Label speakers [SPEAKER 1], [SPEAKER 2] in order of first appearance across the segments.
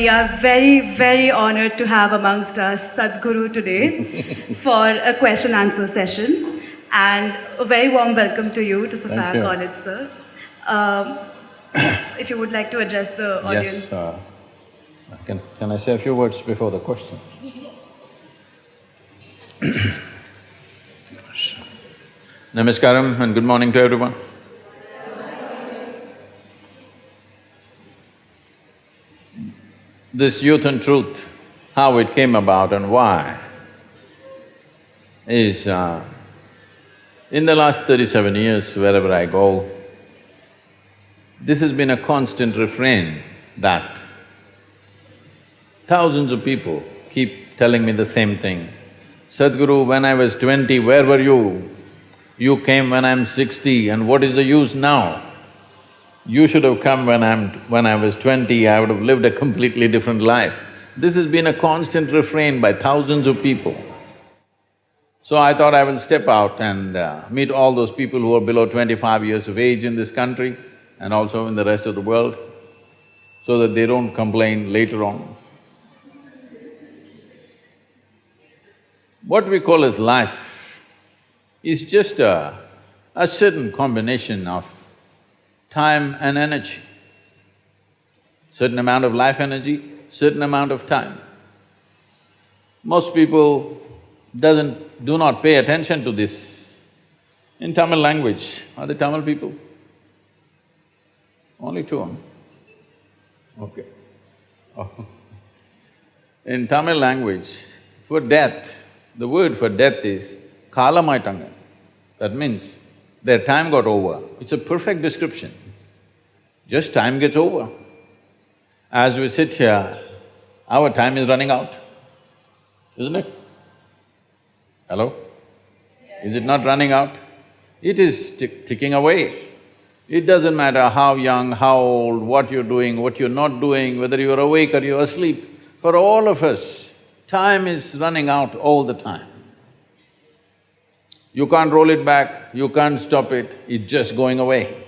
[SPEAKER 1] we are very, very honored to have amongst us Sadhguru today for a question-answer session. And a very warm welcome to you to Sophia College, sir. If you would like to address the audience.
[SPEAKER 2] Yes, can I say a few words before the questions? Namaskaram and good morning to everyone. This youth and truth, how it came about and why, is in the last 37 years, wherever I go, this has been a constant refrain that thousands of people keep telling me the same thing. Sadhguru, when I was 20, where were you? You came when I'm 60, and what is the use now? You should have come when I was 20, I would have lived a completely different life. This has been a constant refrain by thousands of people. So I thought I will step out and meet all those people who are below 25 years of age in this country and also in the rest of the world, so that they don't complain later on. What we call as life is just a certain combination of time and energy. Certain amount of life energy, certain amount of time. Most people do not pay attention to this. In Tamil language, are they Tamil people? Only two, huh? Okay. Oh. In Tamil language, for death, the word for death is kalamaitangan. That means their time got over. It's a perfect description. Just time gets over. As we sit here, our time is running out, isn't it? Hello? Is it not running out? It is ticking away. It doesn't matter how young, how old, what you're doing, what you're not doing, whether you're awake or you're asleep. For all of us, time is running out all the time. You can't roll it back, you can't stop it, it's just going away.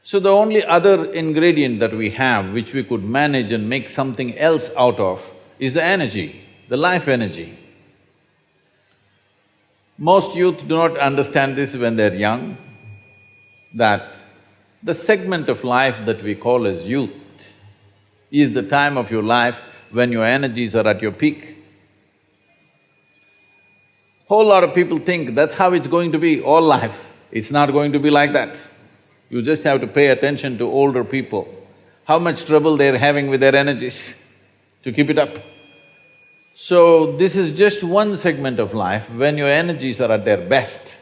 [SPEAKER 2] So the only other ingredient that we have, which we could manage and make something else out of, is the energy, the life energy. Most youth do not understand this when they're young, that the segment of life that we call as youth is the time of your life when your energies are at your peak. Whole lot of people think that's how it's going to be all life. It's not going to be like that. You just have to pay attention to older people, how much trouble they're having with their energies to keep it up. So, this is just one segment of life when your energies are at their best.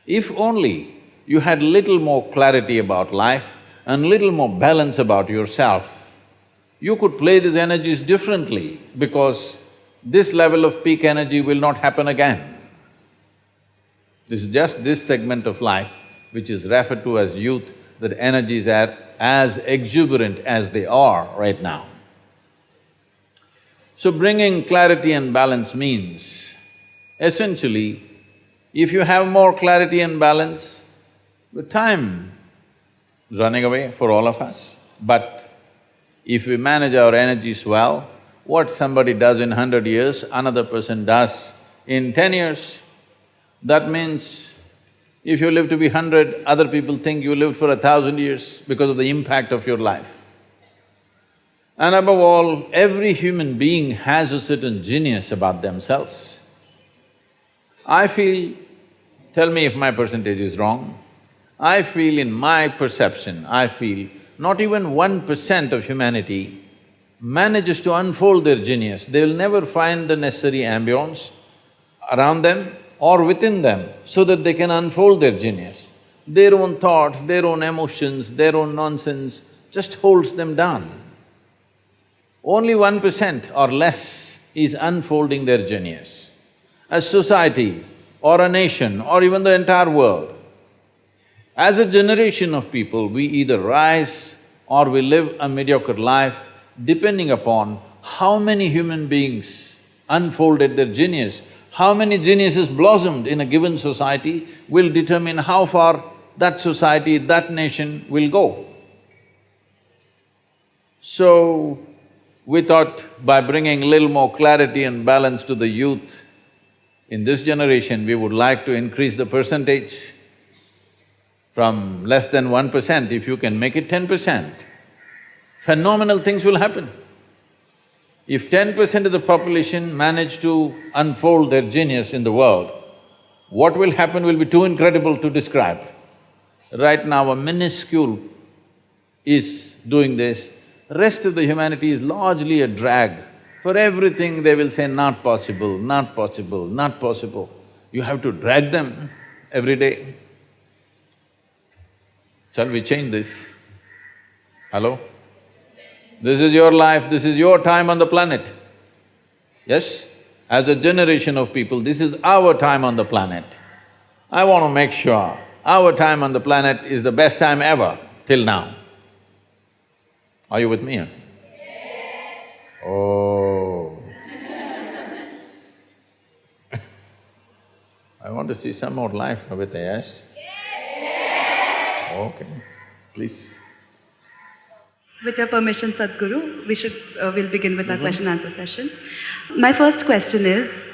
[SPEAKER 2] If only you had little more clarity about life and little more balance about yourself, you could play these energies differently because this level of peak energy will not happen again. This is just this segment of life which is referred to as youth, that energies are as exuberant as they are right now. So bringing clarity and balance means, essentially, if you have more clarity and balance, the time is running away for all of us. But if we manage our energies well, what somebody does in 100 years, another person does in 10 years. That means if you live to be 100, other people think you lived for 1,000 years because of the impact of your life. And above all, every human being has a certain genius about themselves. I feel, tell me if my percentage is wrong, I feel in my perception, I feel not even 1% of humanity manages to unfold their genius. They will never find the necessary ambience around them or within them so that they can unfold their genius. Their own thoughts, their own emotions, their own nonsense just holds them down. Only 1% or less is unfolding their genius. A society or a nation or even the entire world, as a generation of people, we either rise or we live a mediocre life depending upon how many human beings unfolded their genius. How many geniuses blossomed in a given society will determine how far that society, that nation will go. So, we thought by bringing little more clarity and balance to the youth, in this generation, we would like to increase the percentage from less than 1%, if you can make it 10%, phenomenal things will happen. If 10% of the population manage to unfold their genius in the world, what will happen will be too incredible to describe. Right now, a minuscule is doing this, rest of the humanity is largely a drag. For everything they will say, not possible, not possible, not possible. You have to drag them every day. Shall we change this? Hello? This is your life, this is your time on the planet. Yes? As a generation of people, this is our time on the planet. I want to make sure our time on the planet is the best time ever, till now. Are you with me? Yes. Oh. I want to see some more life with a yes? Yes. Okay, please.
[SPEAKER 1] With your permission, Sadhguru, we'll begin with our question-answer session. My first question is,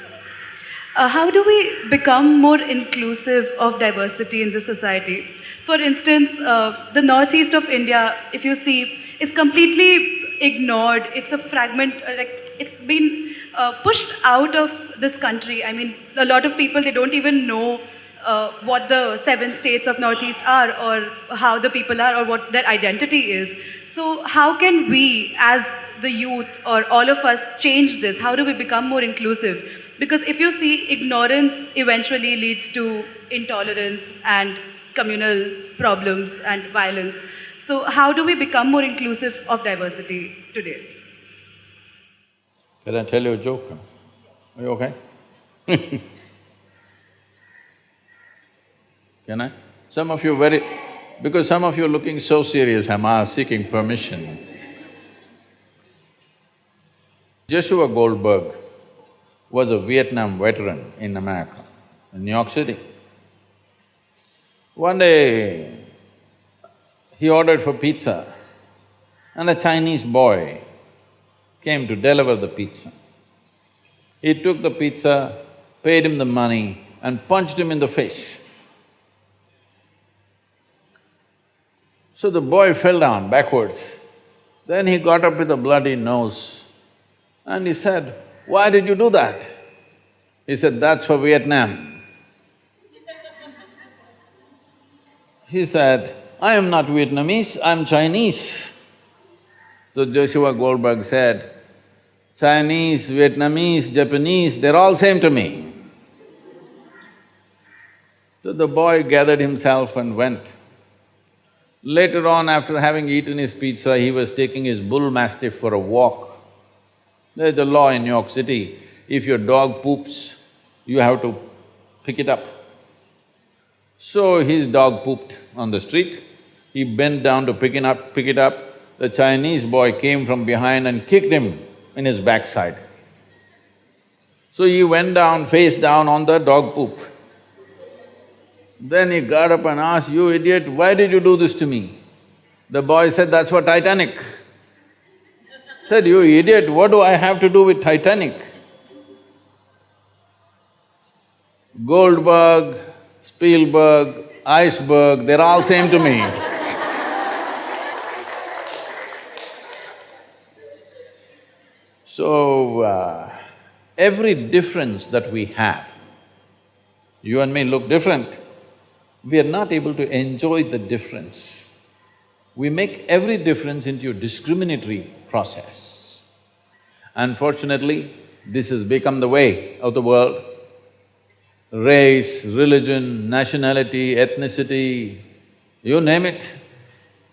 [SPEAKER 1] how do we become more inclusive of diversity in the society? For instance, the northeast of India, if you see, it's completely ignored. It's a fragment, it's been pushed out of this country. I mean, a lot of people, they don't even know what the 7 states of Northeast are, or how the people are, or what their identity is. So how can we, as the youth, or all of us, change this? How do we become more inclusive? Because if you see, ignorance eventually leads to intolerance and communal problems and violence. So how do we become more inclusive of diversity today?
[SPEAKER 2] Can I tell you a joke? Are you okay? Can I? Some of you because some of you are looking so serious, I'm seeking permission. Joshua Goldberg was a Vietnam veteran in America, in New York City. One day, he ordered for pizza and a Chinese boy came to deliver the pizza. He took the pizza, paid him the money and punched him in the face. So the boy fell down backwards. Then he got up with a bloody nose and he said, "Why did you do that?" He said, "That's for Vietnam." He said, "I am not Vietnamese, I'm Chinese." So Joshua Goldberg said, "Chinese, Vietnamese, Japanese, they're all same to me." So the boy gathered himself and went. Later on, after having eaten his pizza, he was taking his bull mastiff for a walk. There's a law in New York City, if your dog poops, you have to pick it up. So his dog pooped on the street, he bent down to pick it up. The Chinese boy came from behind and kicked him in his backside. So he went down, face down on the dog poop. Then he got up and asked, "You idiot, why did you do this to me?" The boy said, "That's for Titanic." Said, "You idiot, what do I have to do with Titanic?" Goldberg, Spielberg, iceberg, they're all same to me. So, every difference that we have, you and me look different, we are not able to enjoy the difference. We make every difference into a discriminatory process. Unfortunately, this has become the way of the world. Race, religion, nationality, ethnicity, you name it.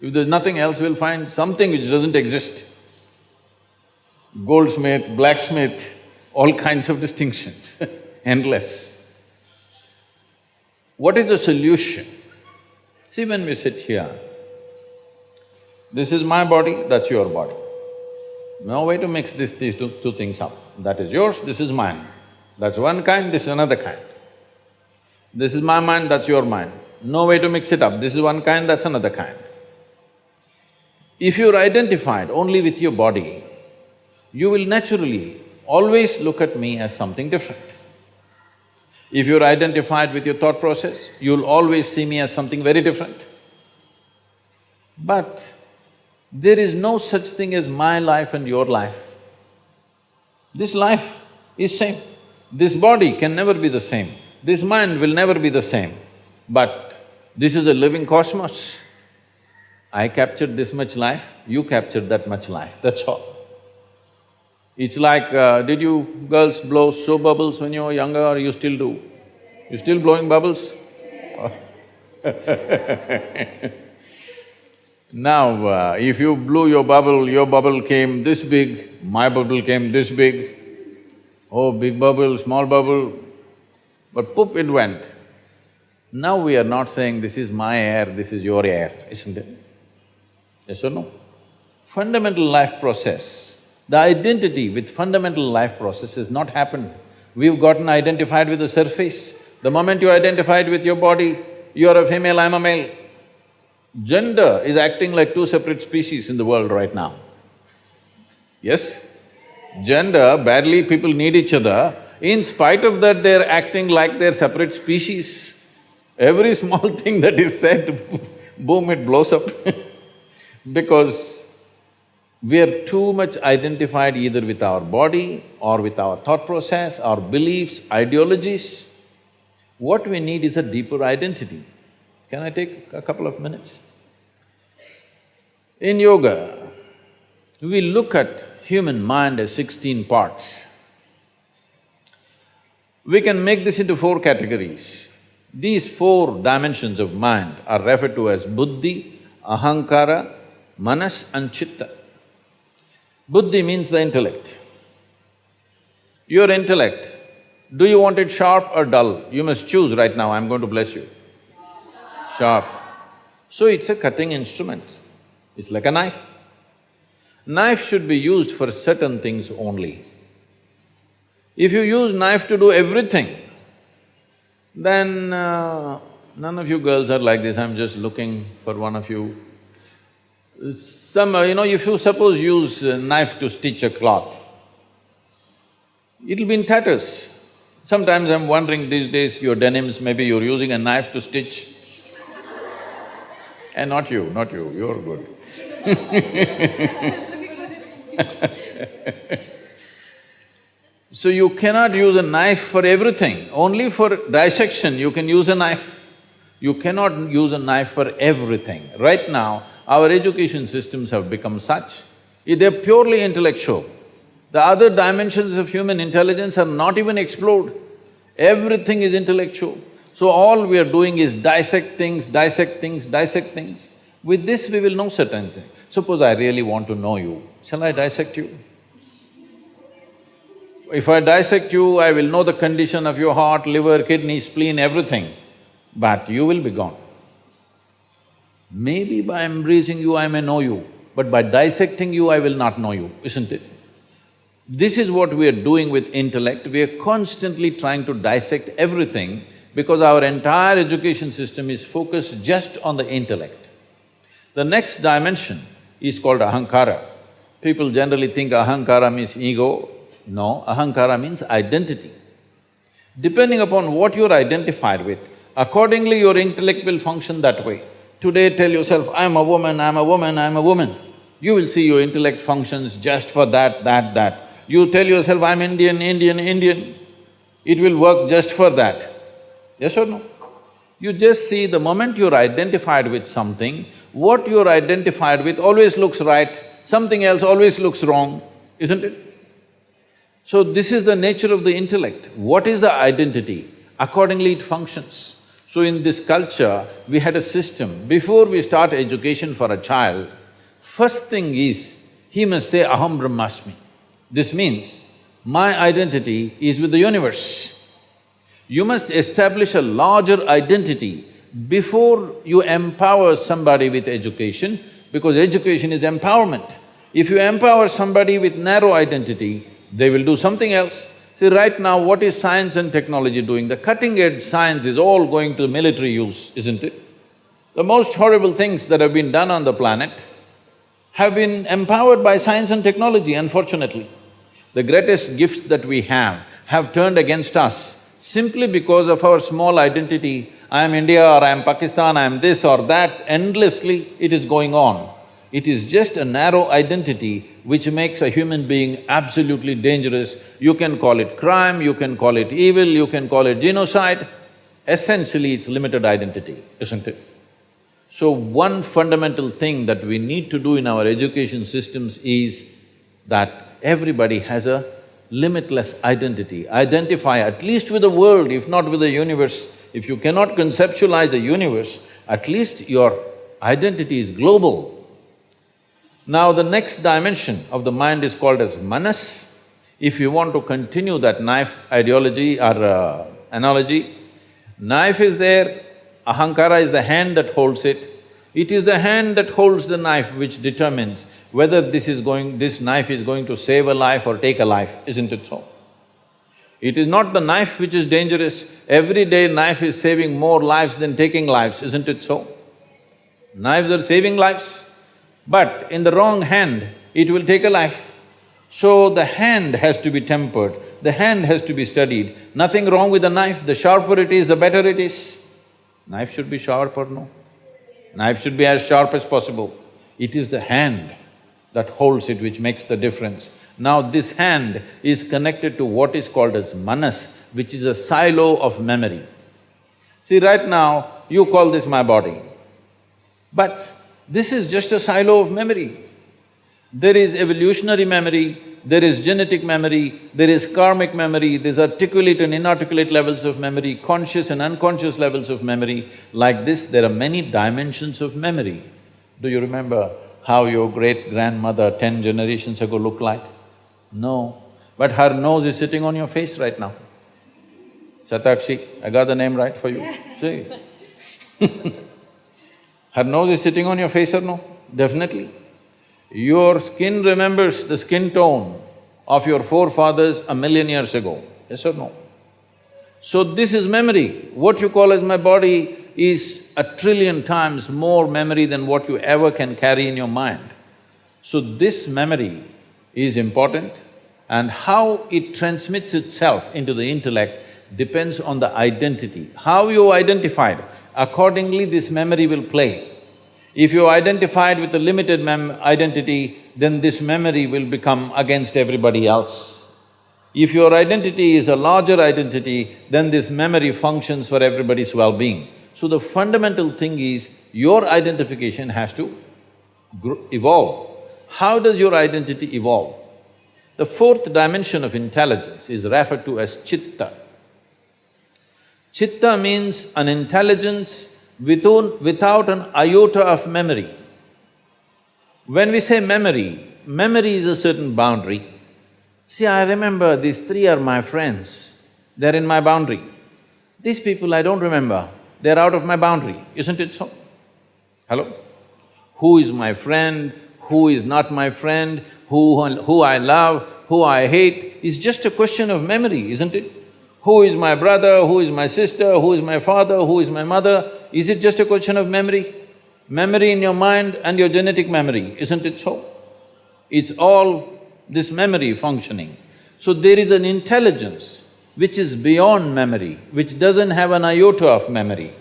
[SPEAKER 2] If there's nothing else, we'll find something which doesn't exist. Goldsmith, blacksmith, all kinds of distinctions, endless. What is the solution? See, when we sit here, this is my body, that's your body. No way to mix these two things up. That is yours, this is mine. That's one kind, this is another kind. This is my mind, that's your mind. No way to mix it up. This is one kind, that's another kind. If you're identified only with your body, you will naturally always look at me as something different. If you're identified with your thought process, you'll always see me as something very different. But there is no such thing as my life and your life. This life is same. This body can never be the same. This mind will never be the same. But this is a living cosmos. I captured this much life, you captured that much life, that's all. It's like, did you girls blow soap bubbles when you were younger or you still do? You still blowing bubbles? Now, if you blew your bubble came this big, my bubble came this big. Oh, big bubble, small bubble, but poof, it went. Now we are not saying this is my air, this is your air, isn't it? Yes or no? Fundamental life process, the identity with fundamental life process has not happened. We've gotten identified with the surface. The moment you identified with your body, you're a female, I'm a male. Gender is acting like two separate species in the world right now. Yes? Gender, badly people need each other. In spite of that, they're acting like they're separate species. Every small thing that is said, boom, it blows up because we are too much identified either with our body or with our thought process, our beliefs, ideologies. What we need is a deeper identity. Can I take a couple of minutes? In yoga, we look at human mind as 16 parts. We can make this into 4 categories. These 4 dimensions of mind are referred to as buddhi, ahankara, manas and chitta. Buddhi means the intellect. Your intellect, do you want it sharp or dull? You must choose right now, I'm going to bless you. Sharp. So it's a cutting instrument. It's like a knife. Knife should be used for certain things only. If you use knife to do everything, then none of you girls are like this, I'm just looking for one of you. If you suppose use a knife to stitch a cloth, it'll be in tatters. Sometimes I'm wondering these days, your denims, maybe you're using a knife to stitch. And not you, you're good. So you cannot use a knife for everything, only for dissection you can use a knife. You cannot use a knife for everything. Right now, our education systems have become such, they're purely intellectual. The other dimensions of human intelligence are not even explored. Everything is intellectual. So all we are doing is dissect things, dissect things, dissect things. With this we will know certain things. Suppose I really want to know you, shall I dissect you? If I dissect you, I will know the condition of your heart, liver, kidney, spleen, everything, but you will be gone. Maybe by embracing you, I may know you, but by dissecting you, I will not know you, isn't it? This is what we are doing with intellect, we are constantly trying to dissect everything because our entire education system is focused just on the intellect. The next dimension is called ahankara. People generally think ahankara means ego. No, ahankara means identity. Depending upon what you're identified with, accordingly your intellect will function that way. Today tell yourself, I'm a woman, I'm a woman, I'm a woman. You will see your intellect functions just for that. You tell yourself, I'm Indian, Indian, it will work just for that. Yes or no? You just see the moment you're identified with something, what you're identified with always looks right, something else always looks wrong, isn't it? So this is the nature of the intellect. What is the identity? Accordingly it functions. So in this culture, we had a system, before we start education for a child, first thing is, he must say, aham brahmasmi. This means, my identity is with the universe. You must establish a larger identity before you empower somebody with education, because education is empowerment. If you empower somebody with narrow identity, they will do something else. See, right now what is science and technology doing? The cutting-edge science is all going to military use, isn't it? The most horrible things that have been done on the planet have been empowered by science and technology, unfortunately. The greatest gifts that we have turned against us simply because of our small identity. I am India or I am Pakistan, I am this or that, endlessly it is going on. It is just a narrow identity which makes a human being absolutely dangerous. You can call it crime, you can call it evil, you can call it genocide. Essentially, it's limited identity, isn't it? So one fundamental thing that we need to do in our education systems is that everybody has a limitless identity. Identify at least with the world, if not with the universe. If you cannot conceptualize a universe, at least your identity is global. Now the next dimension of the mind is called as manas. If you want to continue that knife ideology or analogy, knife is there, ahankara is the hand that holds it. It is the hand that holds the knife which determines whether this knife is going to save a life or take a life, isn't it so? It is not the knife which is dangerous. Every day knife is saving more lives than taking lives, isn't it so? Knives are saving lives, but in the wrong hand, it will take a life. So the hand has to be tempered, the hand has to be studied. Nothing wrong with the knife, the sharper it is, the better it is. Knife should be sharp or no? Knife should be as sharp as possible. It is the hand that holds it which makes the difference. Now this hand is connected to what is called as manas, which is a silo of memory. See, right now, you call this my body, but this is just a silo of memory. There is evolutionary memory, there is genetic memory, there is karmic memory, there's articulate and inarticulate levels of memory, conscious and unconscious levels of memory. Like this, there are many dimensions of memory. Do you remember how your great-grandmother 10 generations ago looked like? No, but her nose is sitting on your face right now. Satakshi, I got the name right for you? Yes. See? Her nose is sitting on your face or no? Definitely. Your skin remembers the skin tone of your forefathers 1,000,000 years ago, yes or no? So this is memory. What you call as my body is 1,000,000,000,000 times more memory than what you ever can carry in your mind. So this memory is important, and how it transmits itself into the intellect depends on the identity. How you identified, accordingly this memory will play. If you identified with a limited identity, then this memory will become against everybody else. If your identity is a larger identity, then this memory functions for everybody's well-being. So the fundamental thing is, your identification has to evolve. How does your identity evolve? The fourth dimension of intelligence is referred to as chitta. Chitta means an intelligence without an iota of memory. When we say memory, memory is a certain boundary. See, I remember these three are my friends, they're in my boundary. These people I don't remember, they're out of my boundary, isn't it so? Hello? Who is my friend, who is not my friend, who I love, who I hate, is just a question of memory, isn't it? Who is my brother, who is my sister, who is my father, who is my mother, is it just a question of memory? Memory in your mind and your genetic memory, isn't it so? It's all this memory functioning. So there is an intelligence which is beyond memory, which doesn't have an iota of memory.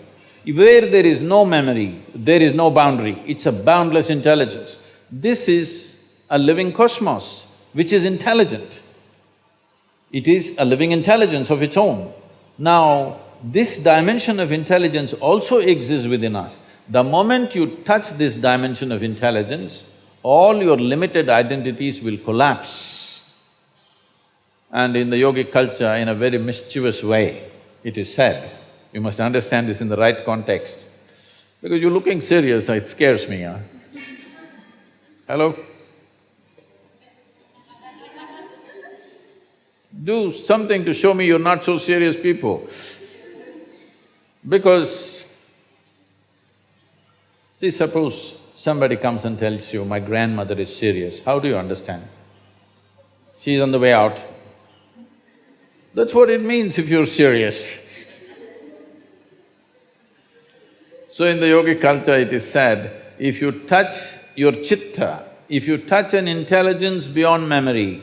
[SPEAKER 2] Where there is no memory, there is no boundary, it's a boundless intelligence. This is a living cosmos which is intelligent. It is a living intelligence of its own. Now, this dimension of intelligence also exists within us. The moment you touch this dimension of intelligence, all your limited identities will collapse. And in the yogic culture, in a very mischievous way, it is said, you must understand this in the right context, because you're looking serious, it scares me, huh? Hello? Do something to show me you're not so serious people. Because, see, suppose somebody comes and tells you, my grandmother is serious, how do you understand? She's on the way out. That's what it means if you're serious. So in the yogic culture it is said, if you touch your chitta, if you touch an intelligence beyond memory,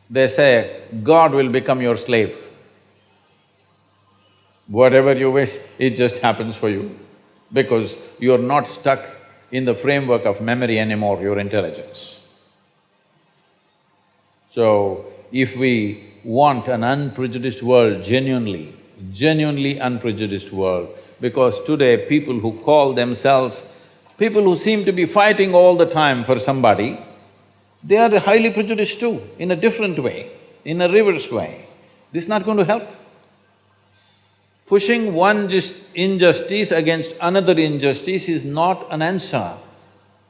[SPEAKER 2] they say, God will become your slave. Whatever you wish, it just happens for you, because you're not stuck in the framework of memory anymore, your intelligence. So, if we want an unprejudiced world, genuinely unprejudiced world, because today people who call themselves, people who seem to be fighting all the time for somebody, they are highly prejudiced too, in a different way, in a reverse way. This is not going to help. Pushing one injustice against another injustice is not an answer.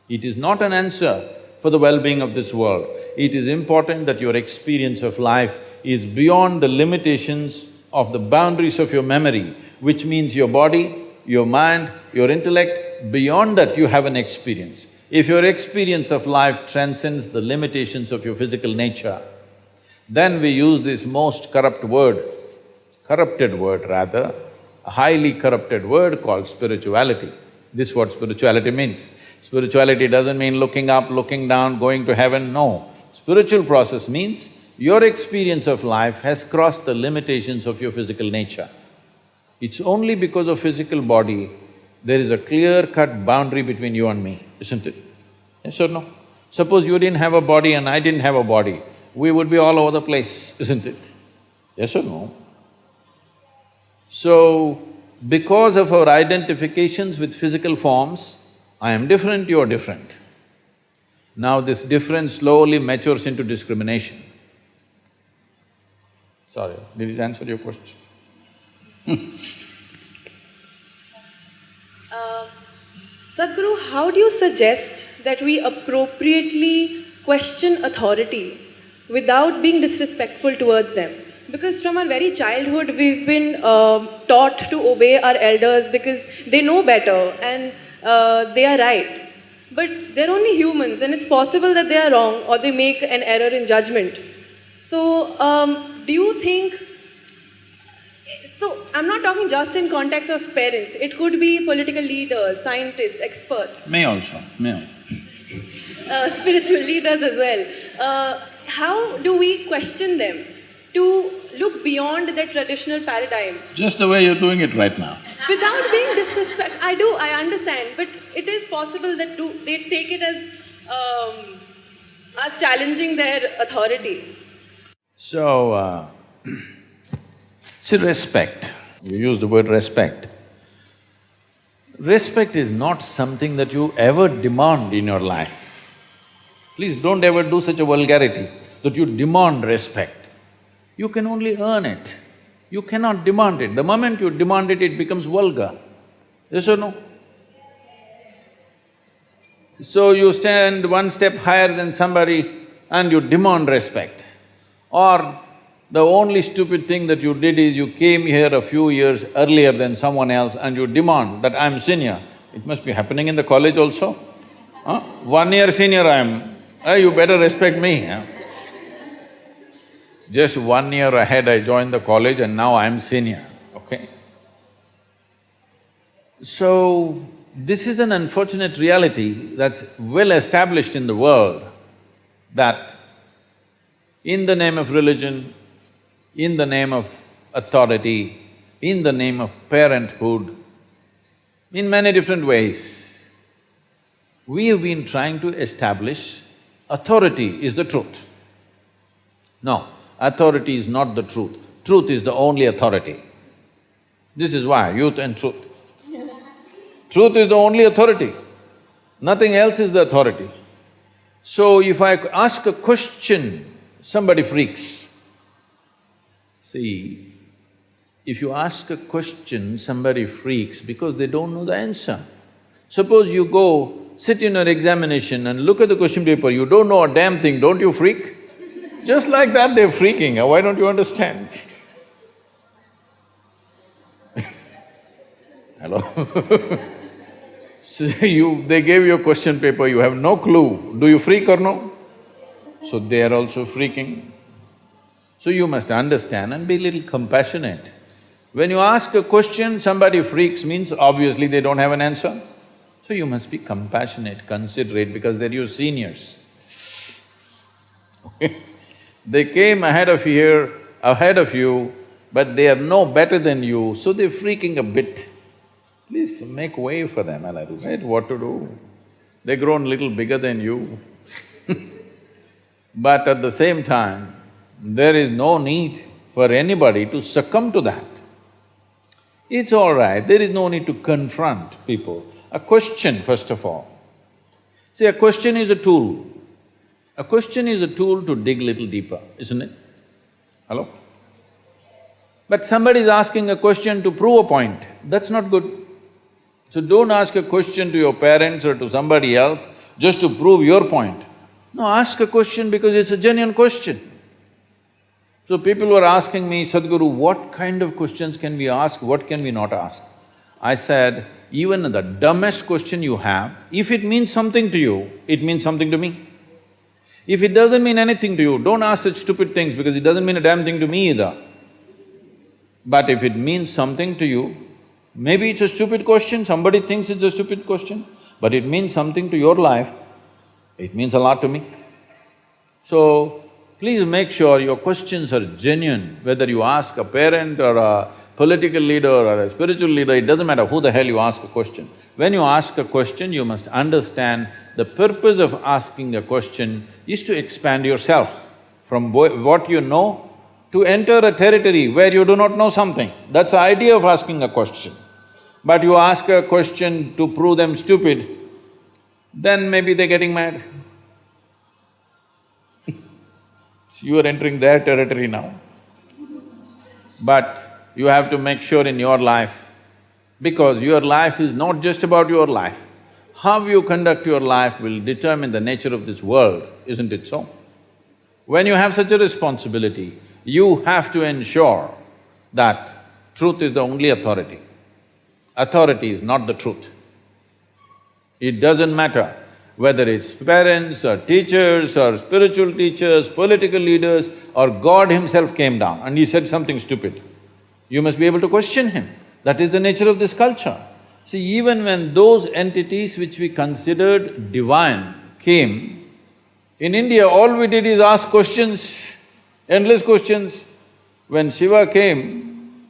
[SPEAKER 2] It is not an answer for the well-being of this world. It is important that your experience of life is beyond the limitations of the boundaries of your memory, which means your body, your mind, your intellect. Beyond that, you have an experience. If your experience of life transcends the limitations of your physical nature, then we use this most corrupted word rather, a highly corrupted word called spirituality. This is what spirituality means. Spirituality doesn't mean looking up, looking down, going to heaven, no. Spiritual process means your experience of life has crossed the limitations of your physical nature. It's only because of physical body there is a clear-cut boundary between you and me, isn't it? Yes or no? Suppose you didn't have a body and I didn't have a body, we would be all over the place, isn't it? Yes or no? So, because of our identifications with physical forms, I am different, you are different. Now this difference slowly matures into discrimination. Sorry, did it answer your question?
[SPEAKER 3] Sadhguru, how do you suggest that we appropriately question authority without being disrespectful towards them? Because from our very childhood, we've been taught to obey our elders because they know better and they are right. But they're only humans and it's possible that they are wrong or they make an error in judgment. So, do you think… So, I'm not talking just in context of parents. It could be political leaders, scientists, experts.
[SPEAKER 2] Me also.
[SPEAKER 3] Spiritual leaders as well. How do we question them to look beyond their traditional paradigm?
[SPEAKER 2] Just the way you're doing it right now.
[SPEAKER 3] Without being disrespectful. I understand, but it is possible that they take it as challenging their authority.
[SPEAKER 2] So, see, respect, you use the word respect. Respect is not something that you ever demand in your life. Please don't ever do such a vulgarity that you demand respect. You can only earn it. You cannot demand it. The moment you demand it, it becomes vulgar. Yes or no? So you stand one step higher than somebody and you demand respect. Or the only stupid thing that you did is you came here a few years earlier than someone else and you demand that I'm senior. It must be happening in the college also. 1 year senior I am, you better respect me. Just 1 year ahead I joined the college and now I'm senior, okay? So, this is an unfortunate reality that's well established in the world, that in the name of religion, in the name of authority, in the name of parenthood, in many different ways, we have been trying to establish authority is the truth. No, authority is not the truth. Truth is the only authority. This is why, youth and truth. Truth is the only authority. Nothing else is the authority. So if I ask a question, somebody freaks. See, if you ask a question, somebody freaks because they don't know the answer. Suppose you go, sit in an examination and look at the question paper, you don't know a damn thing, don't you freak? Just like that they're freaking, why don't you understand? Hello? So they gave you a question paper, you have no clue, do you freak or no? So they are also freaking. So you must understand and be a little compassionate. When you ask a question, somebody freaks means obviously they don't have an answer. So you must be compassionate, considerate because they're your seniors. They came ahead of you, but they are no better than you, so they're freaking a bit. Please make way for them a little bit, what to do? They've grown little bigger than you. But at the same time, there is no need for anybody to succumb to that. It's all right, there is no need to confront people. A question, first of all. See, a question is a tool. A question is a tool to dig little deeper, isn't it? Hello? But somebody is asking a question to prove a point, that's not good. So don't ask a question to your parents or to somebody else just to prove your point. No, ask a question because it's a genuine question. So people were asking me, Sadhguru, what kind of questions can we ask, what can we not ask? I said, even the dumbest question you have, if it means something to you, it means something to me. If it doesn't mean anything to you, don't ask such stupid things because it doesn't mean a damn thing to me either. But if it means something to you, maybe it's a stupid question, somebody thinks it's a stupid question, but it means something to your life, it means a lot to me. So, please make sure your questions are genuine, whether you ask a parent or a political leader or a spiritual leader, it doesn't matter who the hell you ask a question. When you ask a question, you must understand the purpose of asking a question is to expand yourself from what you know to enter a territory where you do not know something. That's the idea of asking a question. But you ask a question to prove them stupid, then maybe they're getting mad. You are entering their territory now. But you have to make sure in your life, because your life is not just about your life. How you conduct your life will determine the nature of this world, isn't it so? When you have such a responsibility, you have to ensure that truth is the only authority. Authority is not the truth. It doesn't matter whether it's parents or teachers or spiritual teachers, political leaders, or God himself came down and he said something stupid. You must be able to question him. That is the nature of this culture. See, even when those entities which we considered divine came, in India all we did is ask questions, endless questions. When Shiva came,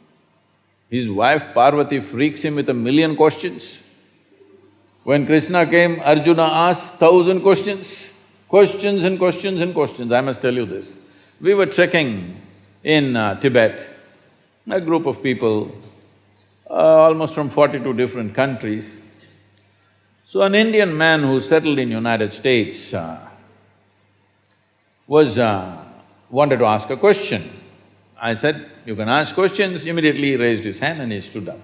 [SPEAKER 2] his wife Parvati freaks him with 1,000,000 questions. When Krishna came, Arjuna asked 1,000 questions, questions and questions and questions. I must tell you this. We were trekking in Tibet, a group of people, almost from 42 different countries. So an Indian man who settled in United States wanted to ask a question. I said, you can ask questions. Immediately he raised his hand and he stood up.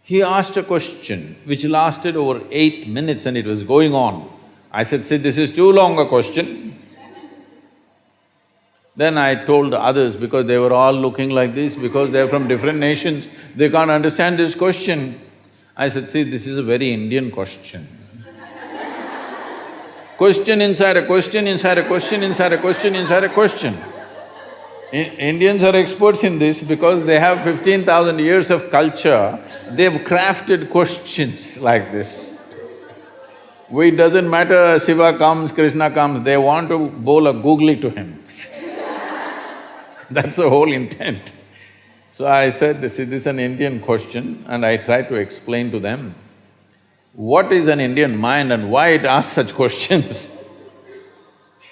[SPEAKER 2] He asked a question which lasted over 8 minutes and it was going on. I said, see, this is too long a question. Then I told the others, because they were all looking like this, because they're from different nations, they can't understand this question. I said, see, this is a very Indian question. Question inside a question, inside a question, inside a question, inside a question. Indians are experts in this because they have 15,000 years of culture, they've crafted questions like this. It doesn't matter Shiva comes, Krishna comes, they want to bowl a googly to him. That's the whole intent. So I said, this is an Indian question, and I tried to explain to them what is an Indian mind and why it asks such questions.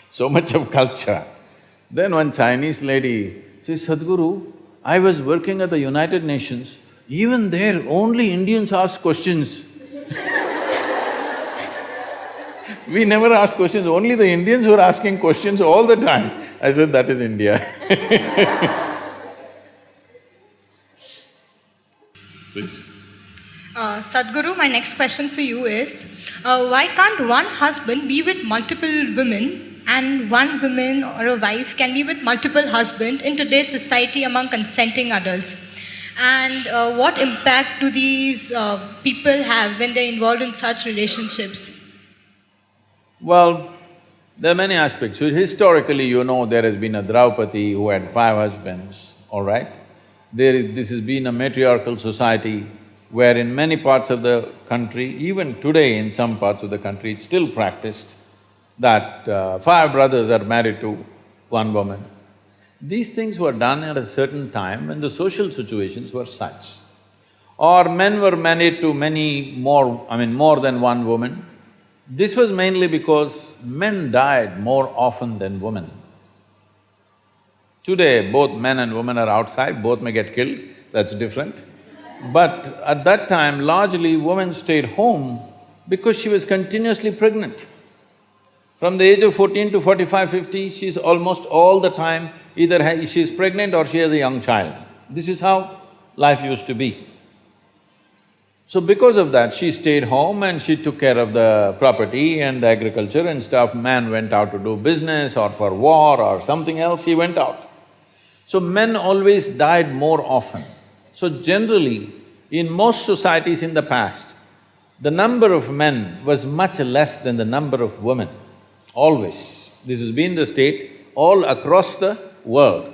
[SPEAKER 2] So much of culture. Then one Chinese lady says, Sadhguru, I was working at the United Nations, even there only Indians ask questions. We never ask questions, only the Indians were asking questions all the time. I said, that is India. Please.
[SPEAKER 4] Sadhguru, my next question for you is, why can't one husband be with multiple women and one woman or a wife can be with multiple husbands in today's society among consenting adults? And what impact do these people have when they're involved in such relationships?
[SPEAKER 2] Well, there are many aspects. So historically, you know, there has been a Draupadi who had 5 husbands, all right? This has been a matriarchal society where in many parts of the country, even today in some parts of the country, it's still practiced that 5 brothers are married to one woman. These things were done at a certain time when the social situations were such. Or men were married to many more, more than one woman. This was mainly because men died more often than women. Today, both men and women are outside, both may get killed, that's different. But at that time, largely women stayed home because she was continuously pregnant. From the age of 14 to 45, 50, she's almost all the time either she's pregnant or she has a young child. This is how life used to be. So because of that, she stayed home and she took care of the property and the agriculture and stuff. Man went out to do business or for war or something else, he went out. So men always died more often. So generally, in most societies in the past, the number of men was much less than the number of women, always. This has been the state all across the world.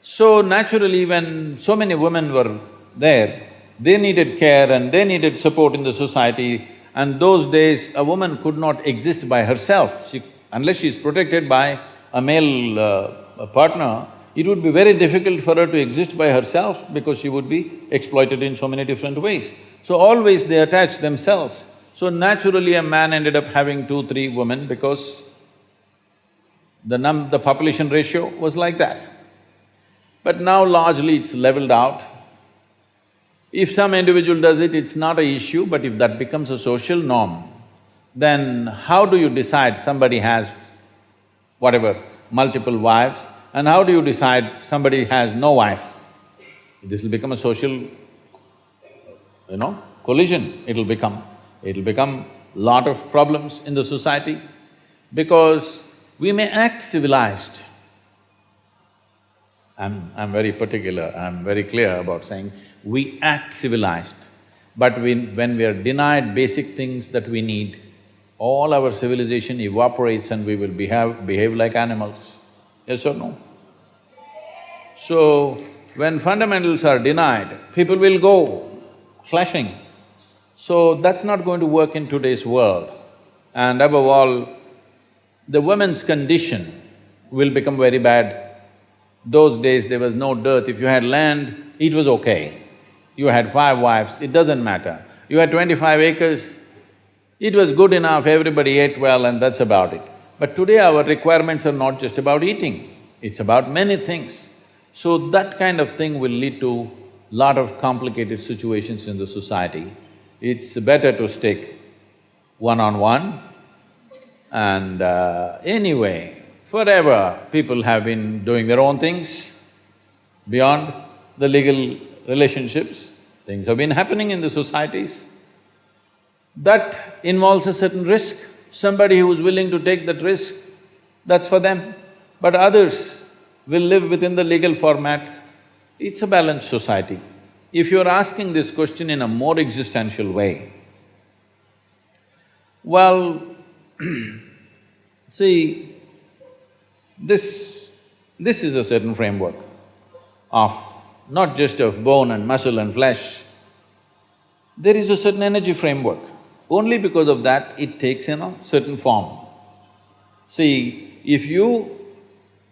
[SPEAKER 2] So naturally, when so many women were there, they needed care and they needed support in the society, and those days a woman could not exist by herself. Unless she's protected by a male partner, it would be very difficult for her to exist by herself because she would be exploited in so many different ways. So always they attached themselves. So naturally a man ended up having 2, 3 women because the population ratio was like that. But now largely it's leveled out. If some individual does it, it's not an issue, but if that becomes a social norm, then how do you decide somebody has whatever, multiple wives, and how do you decide somebody has no wife? This will become a social, collision, it'll become lot of problems in the society because we may act civilized. I'm very particular, I'm very clear about saying we act civilized, but when we are denied basic things that we need, all our civilization evaporates and we will behave like animals. Yes or no? So, when fundamentals are denied, people will go flashing. So that's not going to work in today's world. And above all, the woman's condition will become very bad. Those days there was no dearth, if you had land, it was okay. You had 5 wives, it doesn't matter. You had 25 acres, it was good enough, everybody ate well and that's about it. But today our requirements are not just about eating, it's about many things. So that kind of thing will lead to lot of complicated situations in the society. It's better to stick one-on-one and anyway, forever people have been doing their own things beyond the legal relationships. Things have been happening in the societies. That involves a certain risk. Somebody who's willing to take that risk, that's for them. But others will live within the legal format. It's a balanced society. If you're asking this question in a more existential way, well, see, this is a certain framework of not just of bone and muscle and flesh. There is a certain energy framework. Only because of that, it takes certain form. See, if you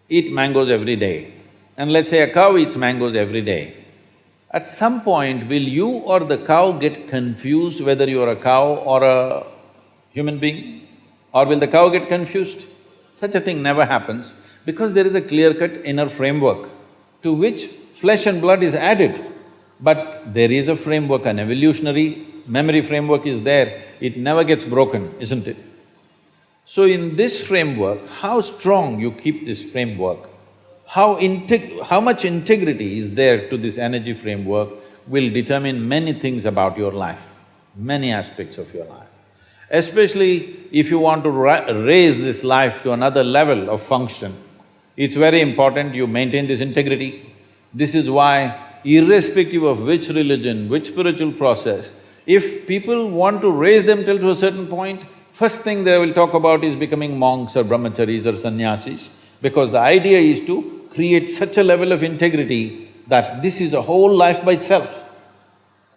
[SPEAKER 2] eat mangoes every day, and let's say a cow eats mangoes every day, at some point will you or the cow get confused whether you're a cow or a human being? Or will the cow get confused? Such a thing never happens because there is a clear-cut inner framework to which flesh and blood is added. But there is a framework, an evolutionary memory framework is there, it never gets broken, isn't it? So in this framework, how strong you keep this framework, how much integrity is there to this energy framework will determine many things about your life, many aspects of your life. Especially if you want to raise this life to another level of function, it's very important you maintain this integrity. This is why, irrespective of which religion, which spiritual process, if people want to raise them till to a certain point, first thing they will talk about is becoming monks or brahmacharis or sannyasis, because the idea is to create such a level of integrity that this is a whole life by itself,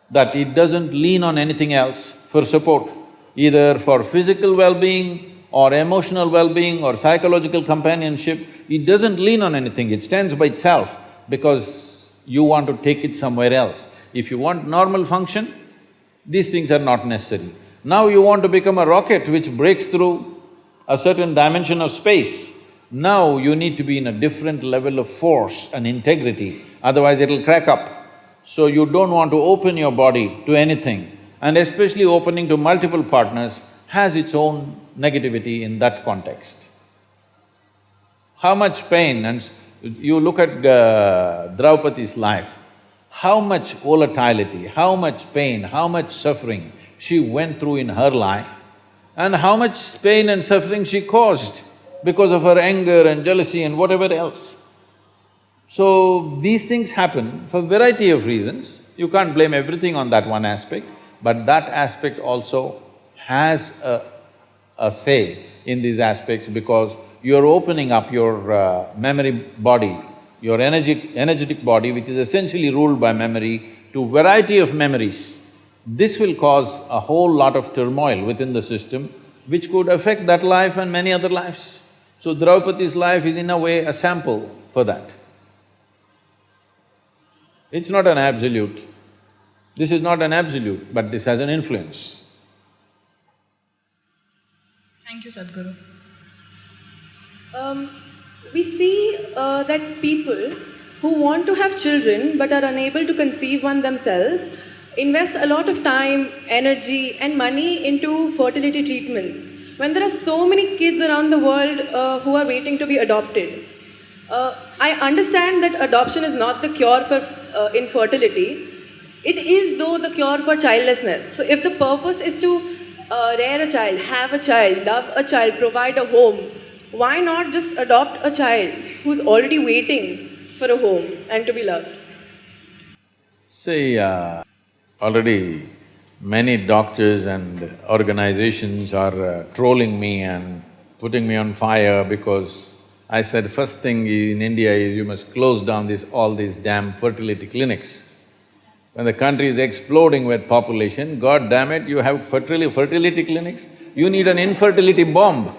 [SPEAKER 2] that it doesn't lean on anything else for support, either for physical well-being or emotional well-being or psychological companionship, it doesn't lean on anything, it stands by itself because you want to take it somewhere else. If you want normal function, these things are not necessary. Now you want to become a rocket which breaks through a certain dimension of space. Now you need to be in a different level of force and integrity, otherwise it'll crack up. So you don't want to open your body to anything, and especially opening to multiple partners has its own negativity in that context. How much pain, and you look at Draupadi's life, how much volatility, how much pain, how much suffering she went through in her life, and how much pain and suffering she caused because of her anger and jealousy and whatever else. So, these things happen for variety of reasons. You can't blame everything on that one aspect, but that aspect also has a say in these aspects because you're opening up your memory body, your energetic body, which is essentially ruled by memory, to variety of memories. This will cause a whole lot of turmoil within the system, which could affect that life and many other lives. So Draupadi's life is in a way a sample for that. It's not an absolute. This is not an absolute, but this has an influence.
[SPEAKER 4] Thank you, Sadhguru.
[SPEAKER 3] We see that people who want to have children but are unable to conceive one themselves invest a lot of time, energy and money into fertility treatments when there are so many kids around the world who are waiting to be adopted. I understand that adoption is not the cure for infertility. It is though the cure for childlessness. So if the purpose is to rear a child, have a child, love a child, provide a home, why not just adopt a child who's already waiting for a home and to be loved?
[SPEAKER 2] See, already many doctors and organizations are trolling me and putting me on fire because I said first thing in India is you must close down all these damn fertility clinics. When the country is exploding with population, God damn it, you have fertility clinics, you need an infertility bomb.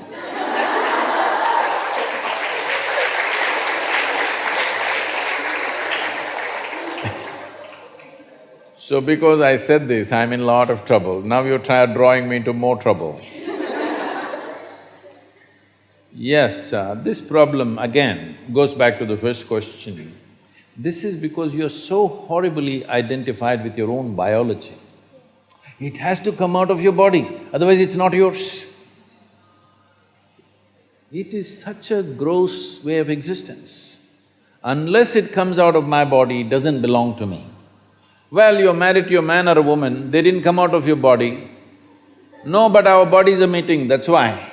[SPEAKER 2] So because I said this, I'm in a lot of trouble. Now you try drawing me into more trouble. Yes, this problem again goes back to the first question. This is because you're so horribly identified with your own biology. It has to come out of your body, otherwise it's not yours. It is such a gross way of existence. Unless it comes out of my body, it doesn't belong to me. Well, you're married to a man or a woman, they didn't come out of your body. No, but our bodies are meeting, that's why.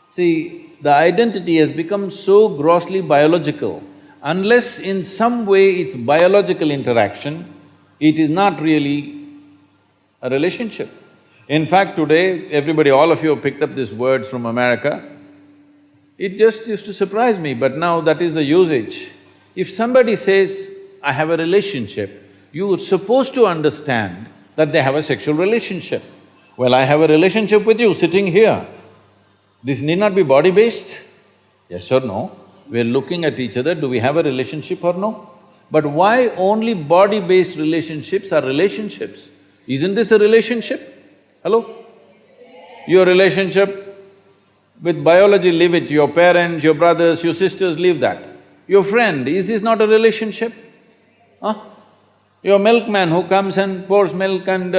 [SPEAKER 2] See, the identity has become so grossly biological, unless in some way it's biological interaction, it is not really a relationship. In fact, today, everybody, all of you have picked up these words from America. It just used to surprise me, but now that is the usage. If somebody says, I have a relationship, you are supposed to understand that they have a sexual relationship. Well, I have a relationship with you sitting here. This need not be body-based, yes or no? We're looking at each other, do we have a relationship or no? But why only body-based relationships are relationships? Isn't this a relationship? Hello? Your relationship with biology, leave it, your parents, your brothers, your sisters, leave that. Your friend, is this not a relationship? Huh? Your milkman who comes and pours milk and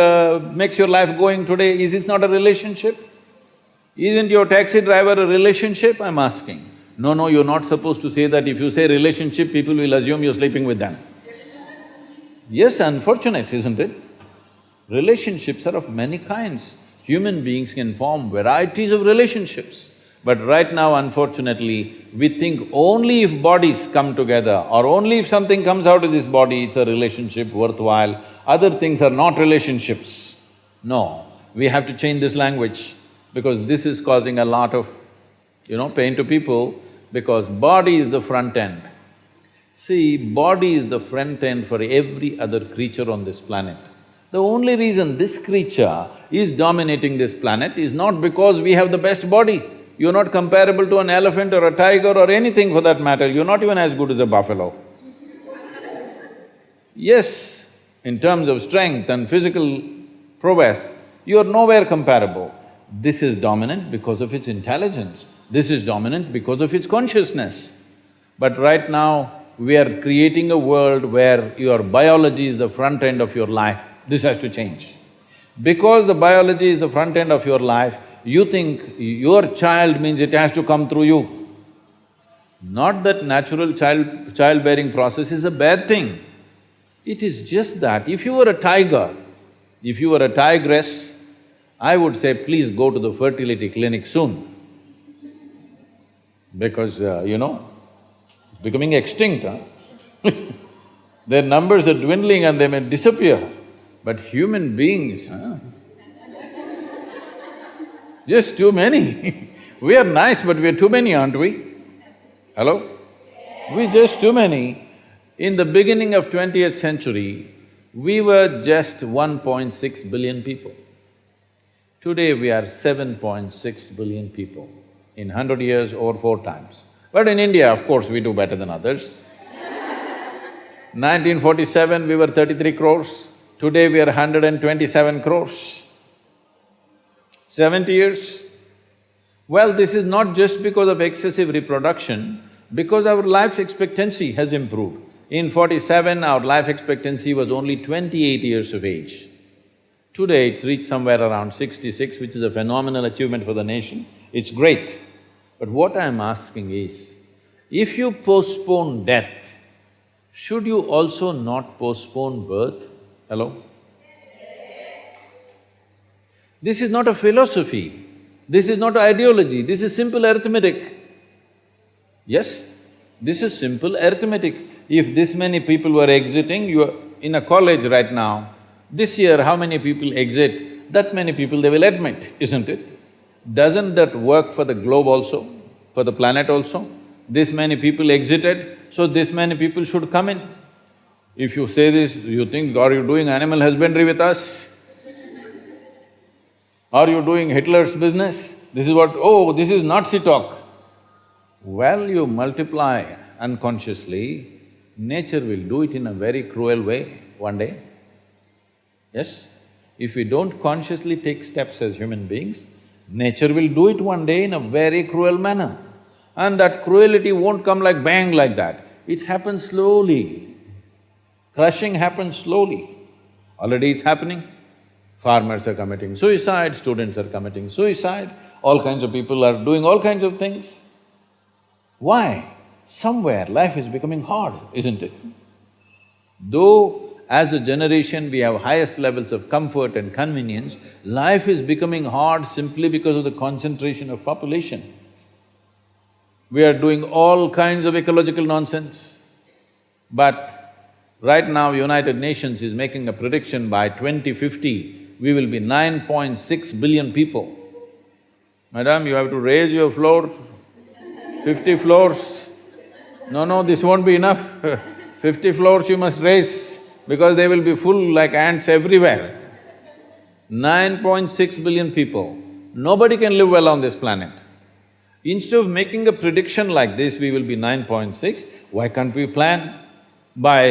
[SPEAKER 2] makes your life going today, is this not a relationship? Isn't your taxi driver a relationship, I'm asking? No, you're not supposed to say that. If you say relationship, people will assume you're sleeping with them. Yes, unfortunate, isn't it? Relationships are of many kinds. Human beings can form varieties of relationships. But right now, unfortunately, we think only if bodies come together or only if something comes out of this body, it's a relationship worthwhile. Other things are not relationships. No, we have to change this language because this is causing a lot of, pain to people because body is the front end. See, body is the front end for every other creature on this planet. The only reason this creature is dominating this planet is not because we have the best body. You're not comparable to an elephant or a tiger or anything for that matter, you're not even as good as a buffalo. Yes, in terms of strength and physical prowess, you're nowhere comparable. This is dominant because of its intelligence, this is dominant because of its consciousness. But right now, we are creating a world where your biology is the front end of your life. This has to change. Because the biology is the front end of your life, you think your child means it has to come through you. Not that natural childbearing process is a bad thing. It is just that if you were a tiger, if you were a tigress, I would say please go to the fertility clinic soon. Because, it's becoming extinct, huh? Their numbers are dwindling and they may disappear. But human beings, huh? Just too many. We are nice, but we are too many, aren't we? Hello? We're just too many. In the beginning of 20th century, we were just 1.6 billion people. Today we are 7.6 billion people. In 100 years, over 4 times. But in India, of course, we do better than others. 1947, we were 33 crores. Today we are 127 crores. 70 years. Well, this is not just because of excessive reproduction, because our life expectancy has improved. In 47, our life expectancy was only 28 years of age. Today, it's reached somewhere around 66, which is a phenomenal achievement for the nation. It's great. But what I'm asking is, if you postpone death, should you also not postpone birth? Hello? This is not a philosophy, this is not an ideology, this is simple arithmetic. Yes, this is simple arithmetic. If this many people were exiting, you are in a college right now, this year how many people exit, that many people they will admit, isn't it? Doesn't that work for the globe also, for the planet also? This many people exited, so this many people should come in. If you say this, you think, are you doing animal husbandry with us? Are you doing Hitler's business? This is what… oh, this is Nazi talk. Well, you multiply unconsciously, nature will do it in a very cruel way one day. Yes? If we don't consciously take steps as human beings, nature will do it one day in a very cruel manner. And that cruelty won't come like bang like that, it happens slowly. Crushing happens slowly. Already it's happening. Farmers are committing suicide, students are committing suicide, all kinds of people are doing all kinds of things. Why? Somewhere life is becoming hard, isn't it? Though as a generation we have highest levels of comfort and convenience, life is becoming hard simply because of the concentration of population. We are doing all kinds of ecological nonsense. But right now United Nations is making a prediction by 2050, we will be 9.6 billion people. Madam, you have to raise your floor, 50 floors. No, this won't be enough. 50 floors you must raise because they will be full like ants everywhere. 9.6 billion people, nobody can live well on this planet. Instead of making a prediction like this, we will be 9.6, why can't we plan? By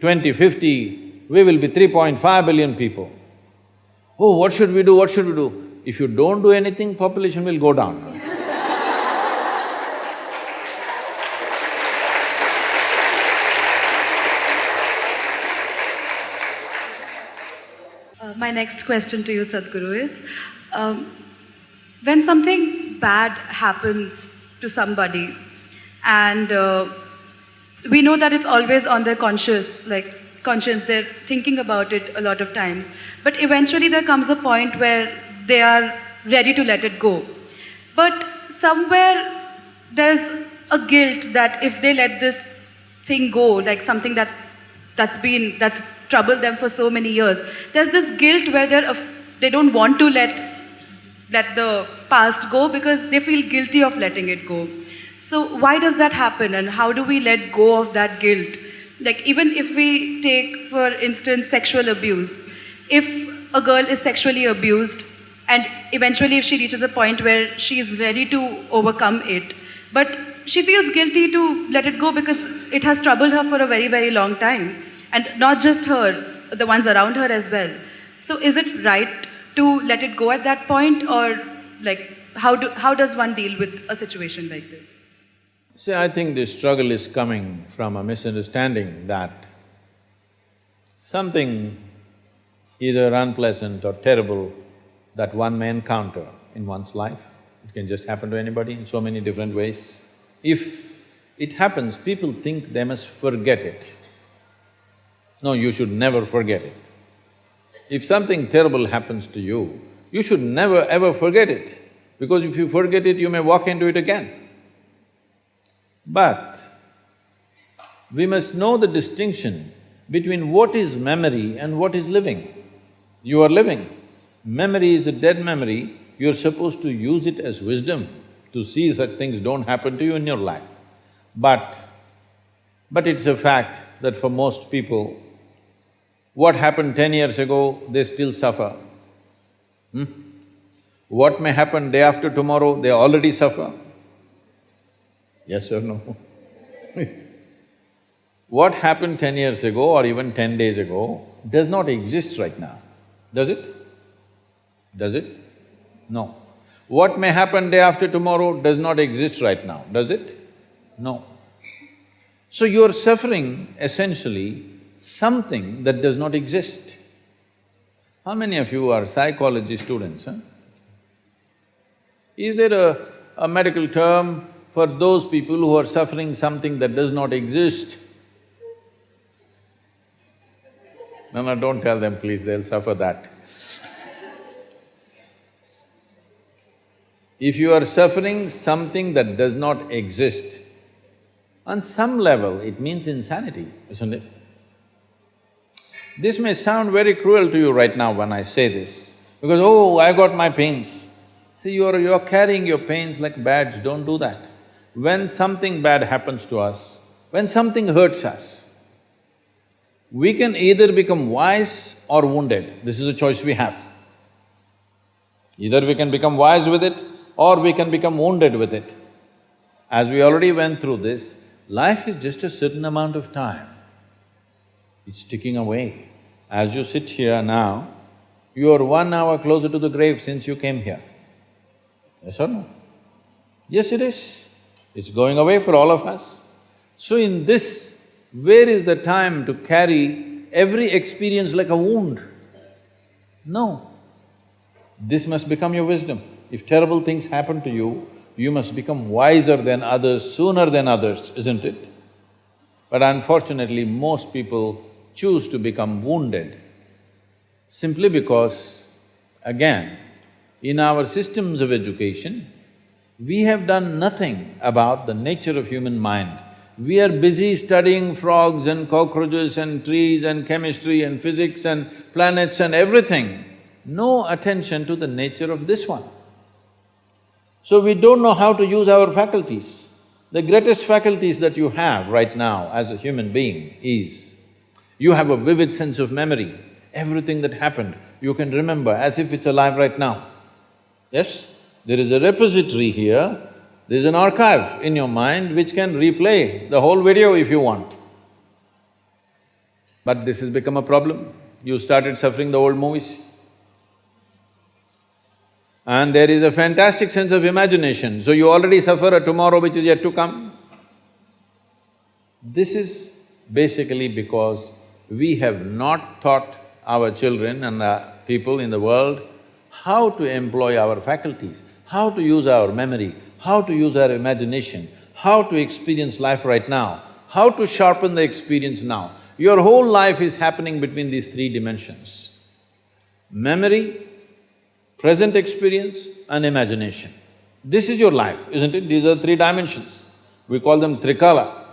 [SPEAKER 2] 2050, we will be 3.5 billion people. Oh, what should we do, what should we do? If you don't do anything, population will go down.
[SPEAKER 1] My next question to you, Sadhguru, is when something bad happens to somebody and we know that it's always on their conscience, they're thinking about it a lot of times, but eventually there comes a point where they are ready to let it go. But somewhere there's a guilt that if they let this thing go, like something that's troubled them for so many years, there's this guilt where they don't want to let the past go because they feel guilty of letting it go. So why does that happen and how do we let go of that guilt? Like even if we take, for instance, sexual abuse, if a girl is sexually abused and eventually if she reaches a point where she is ready to overcome it, but she feels guilty to let it go because it has troubled her for a very, very long time. And not just her, the ones around her as well. So is it right to let it go at that point, or like how does one deal with a situation like this?
[SPEAKER 2] See, I think this struggle is coming from a misunderstanding that something either unpleasant or terrible that one may encounter in one's life, it can just happen to anybody in so many different ways. If it happens, people think they must forget it. No, you should never forget it. If something terrible happens to you, you should never ever forget it, because if you forget it, you may walk into it again. But we must know the distinction between what is memory and what is living. You are living. Memory is a dead memory, you're supposed to use it as wisdom to see such things don't happen to you in your life. But it's a fact that for most people, what happened 10 years ago, they still suffer. What may happen day after tomorrow, they already suffer. Yes or no? What happened 10 years ago or even 10 days ago does not exist right now, does it? Does it? No. What may happen day after tomorrow does not exist right now, does it? No. So you're suffering essentially something that does not exist. How many of you are psychology students, huh? Is there a medical term for those people who are suffering something that does not exist? No, don't tell them please, they'll suffer that. If you are suffering something that does not exist, on some level it means insanity, isn't it? This may sound very cruel to you right now when I say this, because, oh, I got my pains. See, you're carrying your pains like badge, don't do that. When something bad happens to us, when something hurts us, we can either become wise or wounded. This is a choice we have. Either we can become wise with it or we can become wounded with it. As we already went through this, life is just a certain amount of time. It's ticking away. As you sit here now, you are 1 hour closer to the grave since you came here. Yes or no? Yes, it is. It's going away for all of us. So in this, where is the time to carry every experience like a wound? No. This must become your wisdom. If terrible things happen to you, you must become wiser than others, sooner than others, isn't it? But unfortunately, most people choose to become wounded simply because, again, in our systems of education, we have done nothing about the nature of human mind. We are busy studying frogs and cockroaches and trees and chemistry and physics and planets and everything. No attention to the nature of this one. So we don't know how to use our faculties. The greatest faculties that you have right now as a human being is, you have a vivid sense of memory. Everything that happened, you can remember as if it's alive right now. Yes? There is a repository here, there's an archive in your mind which can replay the whole video if you want. But this has become a problem. You started suffering the old movies. And there is a fantastic sense of imagination, so you already suffer a tomorrow which is yet to come. This is basically because we have not taught our children and people in the world how to employ our faculties, how to use our memory, how to use our imagination, how to experience life right now, how to sharpen the experience now. Your whole life is happening between these three dimensions: memory, present experience and imagination. This is your life, isn't it? These are three dimensions. We call them trikala,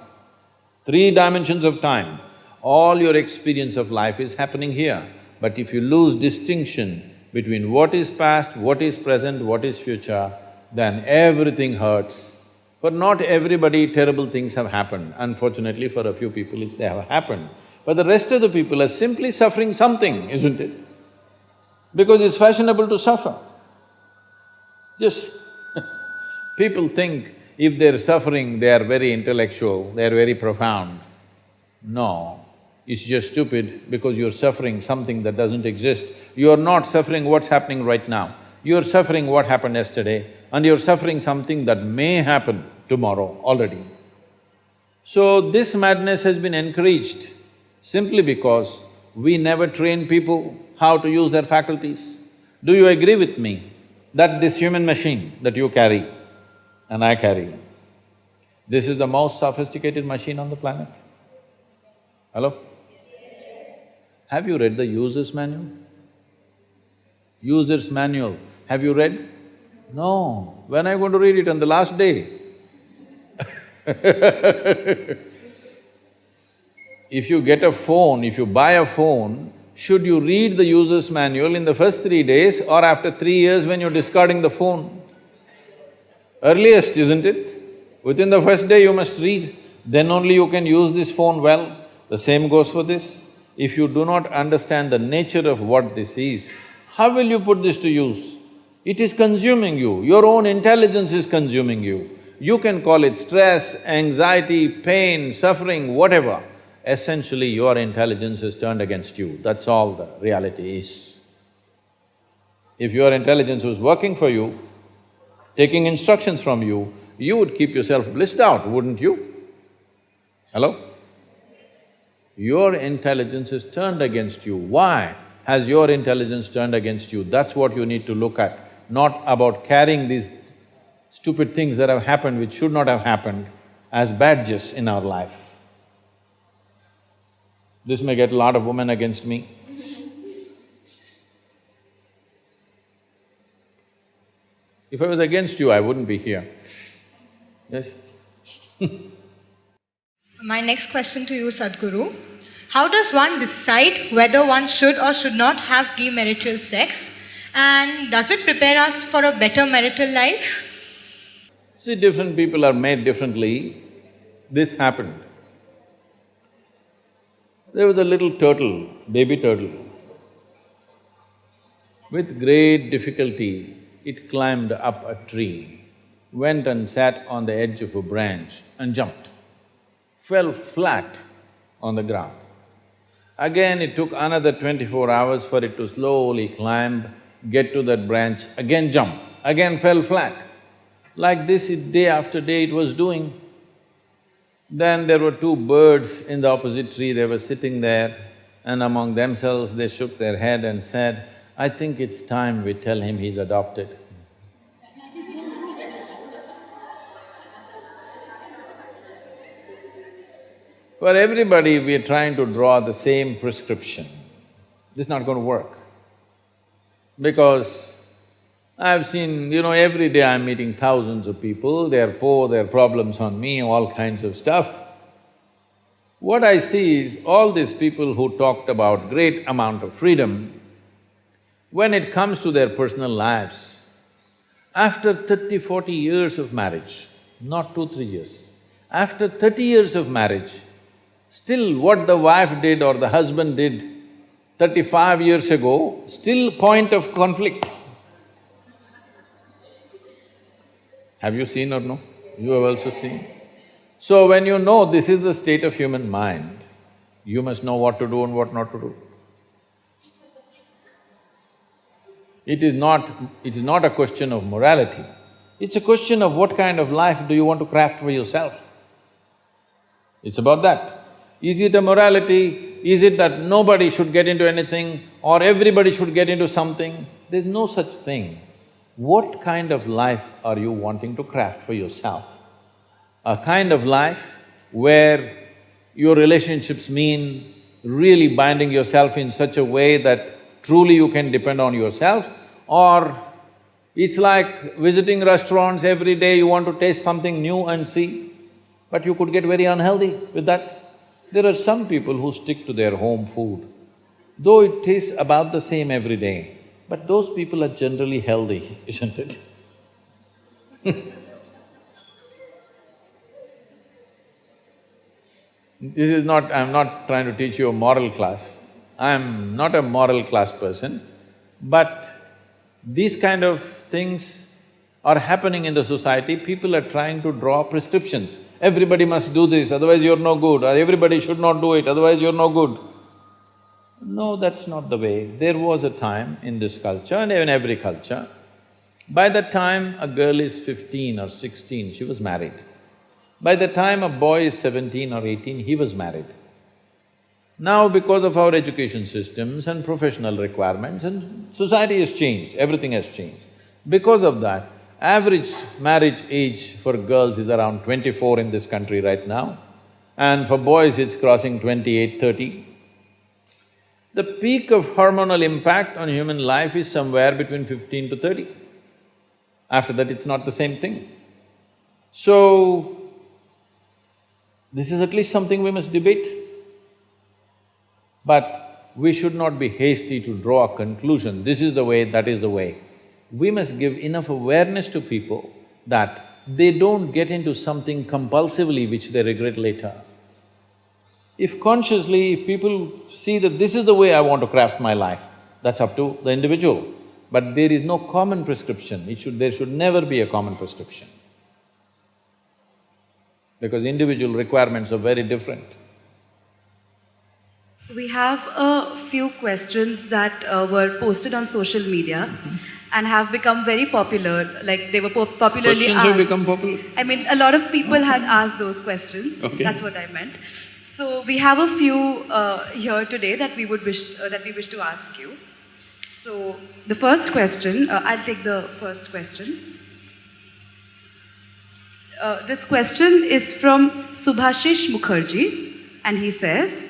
[SPEAKER 2] 3 dimensions of time. All your experience of life is happening here. But if you lose distinction between what is past, what is present, what is future, then everything hurts. For not everybody terrible things have happened. Unfortunately, for a few people they have happened. But the rest of the people are simply suffering something, isn't it? because it's fashionable to suffer. Just people think if they're suffering, they are very intellectual, they are very profound. No, it's just stupid because you're suffering something that doesn't exist. You're not suffering what's happening right now. You're suffering what happened yesterday, and you're suffering something that may happen tomorrow already. So this madness has been encouraged simply because we never train people how to use their faculties. Do you agree with me that this human machine that you carry and I carry, this is the most sophisticated machine on the planet? Hello? Have you read the user's manual? User's manual, have you read? No. When are you going to read it? On the last day? If you get a phone, if you buy a phone, should you read the user's manual in the first 3 days or after 3 years when you're discarding the phone? Earliest, isn't it? Within the first day you must read, then only you can use this phone well. The same goes for this. If you do not understand the nature of what this is, how will you put this to use? It is consuming you, your own intelligence is consuming you. You can call it stress, anxiety, pain, suffering, whatever. Essentially, your intelligence is turned against you, that's all the reality is. If your intelligence was working for you, taking instructions from you, you would keep yourself blissed out, wouldn't you? Hello? Your intelligence is turned against you. Why has your intelligence turned against you? That's what you need to look at, not about carrying these stupid things that have happened which should not have happened as badges in our life. This may get a lot of women against me. If I was against you, I wouldn't be here. Yes?
[SPEAKER 4] My next question to you, Sadhguru. How does one decide whether one should or should not have premarital sex? And does it prepare us for a better marital life?
[SPEAKER 2] See, different people are made differently. This happened. There was a little turtle, baby turtle. With great difficulty, it climbed up a tree, went and sat on the edge of a branch and jumped, fell flat on the ground. Again, it took another 24 hours for it to slowly climb, get to that branch, again jump, again fell flat. Like this, day after day it was doing. Then there were two birds in the opposite tree, they were sitting there, and among themselves they shook their head and said, "I think it's time we tell him he's adopted." For everybody, we are trying to draw the same prescription. This is not going to work. Because I've seen, every day I'm meeting thousands of people, they're poor, their problems on me, all kinds of stuff. What I see is all these people who talked about great amount of freedom, when it comes to their personal lives, after 30, 40 years of marriage, not 2, 3 years, after 30 years of marriage, still what the wife did or the husband did 35 years ago, still point of conflict. Have you seen or no? You have also seen. So when you know this is the state of human mind, you must know what to do and what not to do. It is not a question of morality, it's a question of what kind of life do you want to craft for yourself. It's about that. Is it a morality? Is it that nobody should get into anything or everybody should get into something? There's no such thing. What kind of life are you wanting to craft for yourself? A kind of life where your relationships mean really binding yourself in such a way that truly you can depend on yourself, or it's like visiting restaurants every day, you want to taste something new and see, but you could get very unhealthy with that. There are some people who stick to their home food, though it tastes about the same every day, but those people are generally healthy, isn't it? This is not… I'm not trying to teach you a moral class. I'm not a moral class person. But these kind of things are happening in the society, people are trying to draw prescriptions. Everybody must do this, otherwise you're no good, or everybody should not do it, otherwise you're no good. No, that's not the way. There was a time in this culture and in every culture, by the time a girl is 15 or 16, she was married. By the time a boy is 17 or 18, he was married. Now because of our education systems and professional requirements and society has changed, everything has changed. Because of that, average marriage age for girls is around 24 in this country right now, and for boys it's crossing 28, 30. The peak of hormonal impact on human life is somewhere between 15 to 30. After that, it's not the same thing. So, this is at least something we must debate. But we should not be hasty to draw a conclusion, this is the way, that is the way. We must give enough awareness to people that they don't get into something compulsively which they regret later. If consciously, if people see that this is the way I want to craft my life, that's up to the individual. But there is no common prescription, there should never be a common prescription. Because individual requirements are very different.
[SPEAKER 1] We have a few questions that were posted on social media and have become very popular, like they were popularly
[SPEAKER 2] Questions
[SPEAKER 1] asked.
[SPEAKER 2] have become popular?
[SPEAKER 1] I mean, a lot of people had asked those questions,
[SPEAKER 2] Okay.
[SPEAKER 1] that's what I meant. So we have a few here today that we wish to ask you. So the first question, I'll take the first question. This question is from Subhashish Mukherjee, and he says,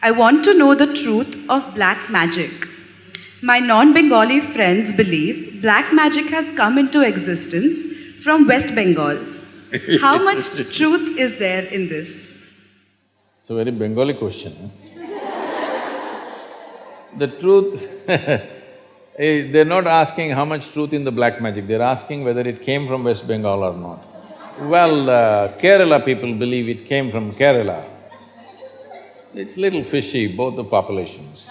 [SPEAKER 1] I want to know the truth of black magic. My non-Bengali friends believe black magic has come into existence from West Bengal. How much truth is there in this?
[SPEAKER 2] It's a very Bengali question. The truth they're not asking how much truth in the black magic, they're asking whether it came from West Bengal or not. Well, Kerala people believe it came from Kerala. It's little fishy, both the populations.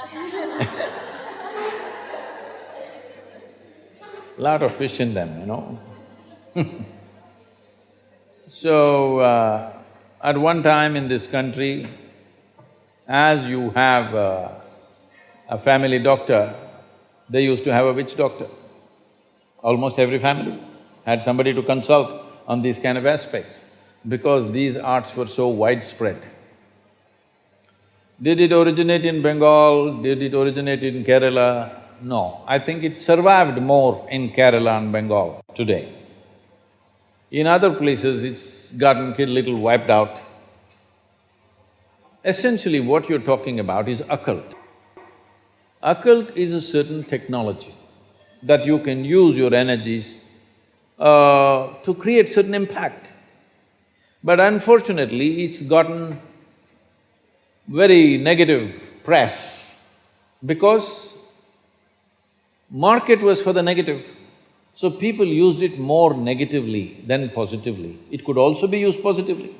[SPEAKER 2] Lot of fish in them, you know. So, at one time in this country, as you have a family doctor, they used to have a witch doctor. Almost every family had somebody to consult on these kind of aspects, because these arts were so widespread. Did it originate in Bengal? Did it originate in Kerala? No, I think it survived more in Kerala and Bengal today. In other places, it's gotten little wiped out. Essentially, what you're talking about is occult. Occult is a certain technology that you can use your energies to create certain impact. But unfortunately, it's gotten very negative press because market was for the negative. So people used it more negatively than positively. It could also be used positively.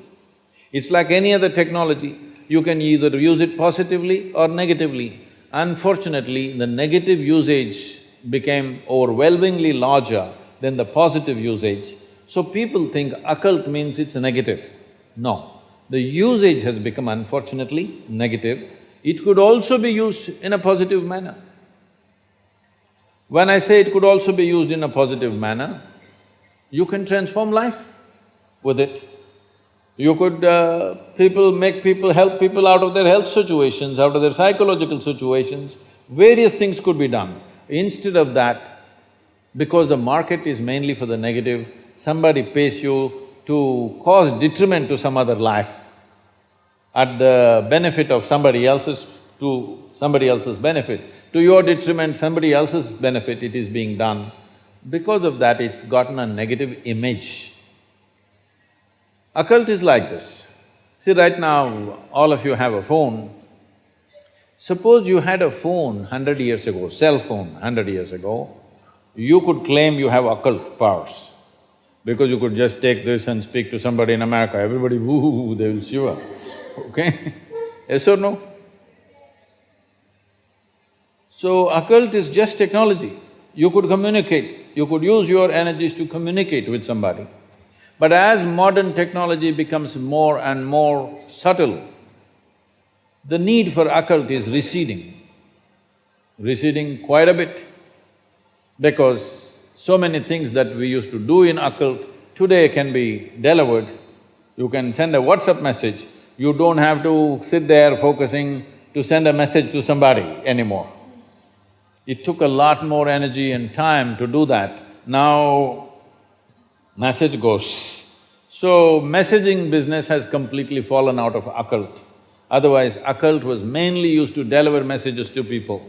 [SPEAKER 2] It's like any other technology, you can either use it positively or negatively. Unfortunately, the negative usage became overwhelmingly larger than the positive usage. So people think occult means it's negative. No, the usage has become unfortunately negative. It could also be used in a positive manner. When I say it could also be used in a positive manner, you can transform life with it. You could… help people out of their health situations, out of their psychological situations, various things could be done. Instead of that, because the market is mainly for the negative, somebody pays you to cause detriment to some other life at the benefit of somebody else's… to somebody else's benefit. To your detriment, somebody else's benefit, it is being done. Because of that, it's gotten a negative image. Occult is like this. See, right now, all of you have a phone. Suppose you had a phone 100 years ago, cell phone 100 years ago, you could claim you have occult powers because you could just take this and speak to somebody in America, everybody, woo, they will shiver, okay? Yes or no? So occult is just technology. You could communicate, you could use your energies to communicate with somebody. But as modern technology becomes more and more subtle, the need for occult is receding quite a bit, because so many things that we used to do in occult today can be delivered. You can send a WhatsApp message, you don't have to sit there focusing to send a message to somebody anymore. It took a lot more energy and time to do that. Now, message goes. So, messaging business has completely fallen out of occult. Otherwise, occult was mainly used to deliver messages to people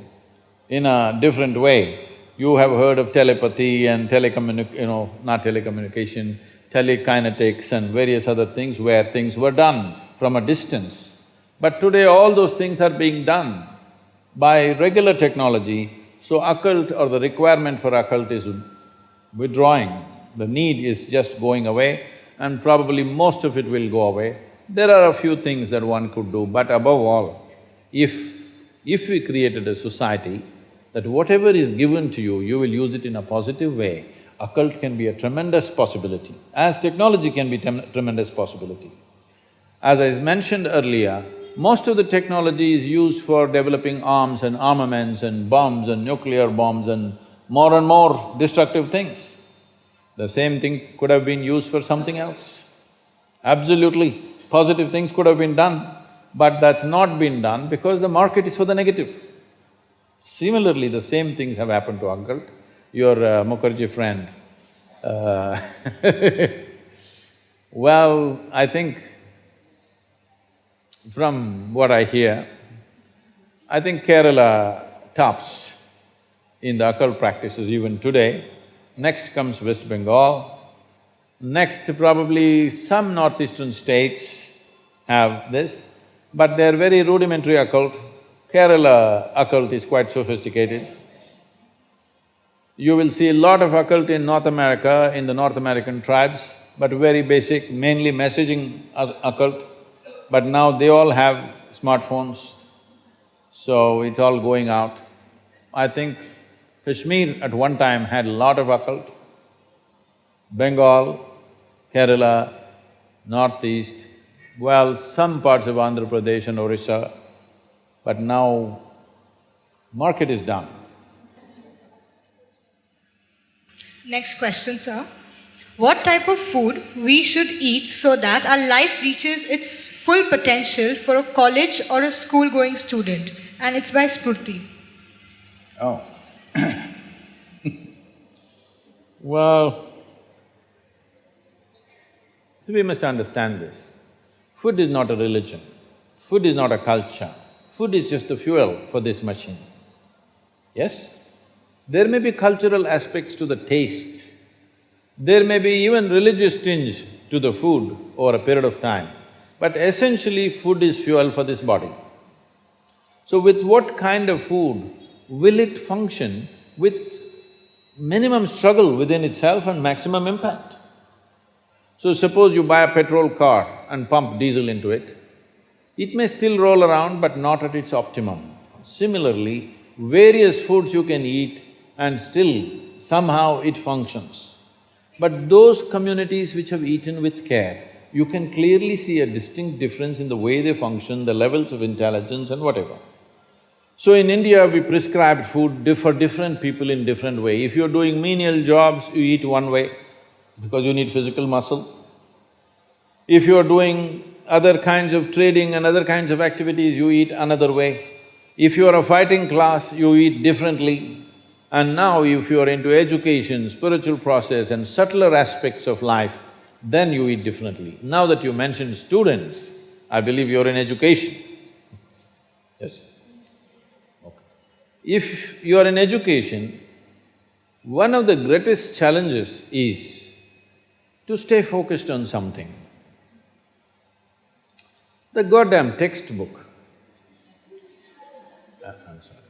[SPEAKER 2] in a different way. You have heard of telepathy and not telecommunication, telekinetics and various other things where things were done from a distance. But today all those things are being done by regular technology, so occult or the requirement for occult is withdrawing. The need is just going away and probably most of it will go away. There are a few things that one could do, but above all, if we created a society that whatever is given to you, you will use it in a positive way, occult can be a tremendous possibility, as technology can be tremendous possibility. As I mentioned earlier, most of the technology is used for developing arms and armaments and bombs and nuclear bombs and more destructive things. The same thing could have been used for something else. Absolutely, positive things could have been done, but that's not been done because the market is for the negative. Similarly, the same things have happened to occult. Your Mukherjee friend, well, I think from what I hear, I think Kerala tops in the occult practices even today. Next comes West Bengal. Next, probably some northeastern states have this, but they're very rudimentary occult. Kerala occult is quite sophisticated. You will see a lot of occult in North America, in the North American tribes, but very basic, mainly messaging occult. But now they all have smartphones, so it's all going out. I think Kashmir at one time had a lot of occult. Bengal, Kerala, Northeast, well, some parts of Andhra Pradesh and Orissa, but now market is down.
[SPEAKER 4] Next question, sir. What type of food we should eat so that our life reaches its full potential for a college or a school-going student? And it's by Spruti.
[SPEAKER 2] Oh well, we must understand this. Food is not a religion, food is not a culture, food is just the fuel for this machine. Yes? There may be cultural aspects to the taste, there may be even religious tinge to the food over a period of time, but essentially food is fuel for this body. So with what kind of food will it function with minimum struggle within itself and maximum impact? So suppose you buy a petrol car and pump diesel into it, it may still roll around but not at its optimum. Similarly, various foods you can eat and still somehow it functions. But those communities which have eaten with care, you can clearly see a distinct difference in the way they function, the levels of intelligence and whatever. So in India, we prescribed food for different people in different way. If you're doing menial jobs, you eat one way because you need physical muscle. If you're doing other kinds of trading and other kinds of activities, you eat another way. If you're a fighting class, you eat differently. And now if you're into education, spiritual process and subtler aspects of life, then you eat differently. Now that you mentioned students, I believe you're in education. Yes? Okay. If you are in education, one of the greatest challenges is to stay focused on something. The goddamn textbook, I'm sorry,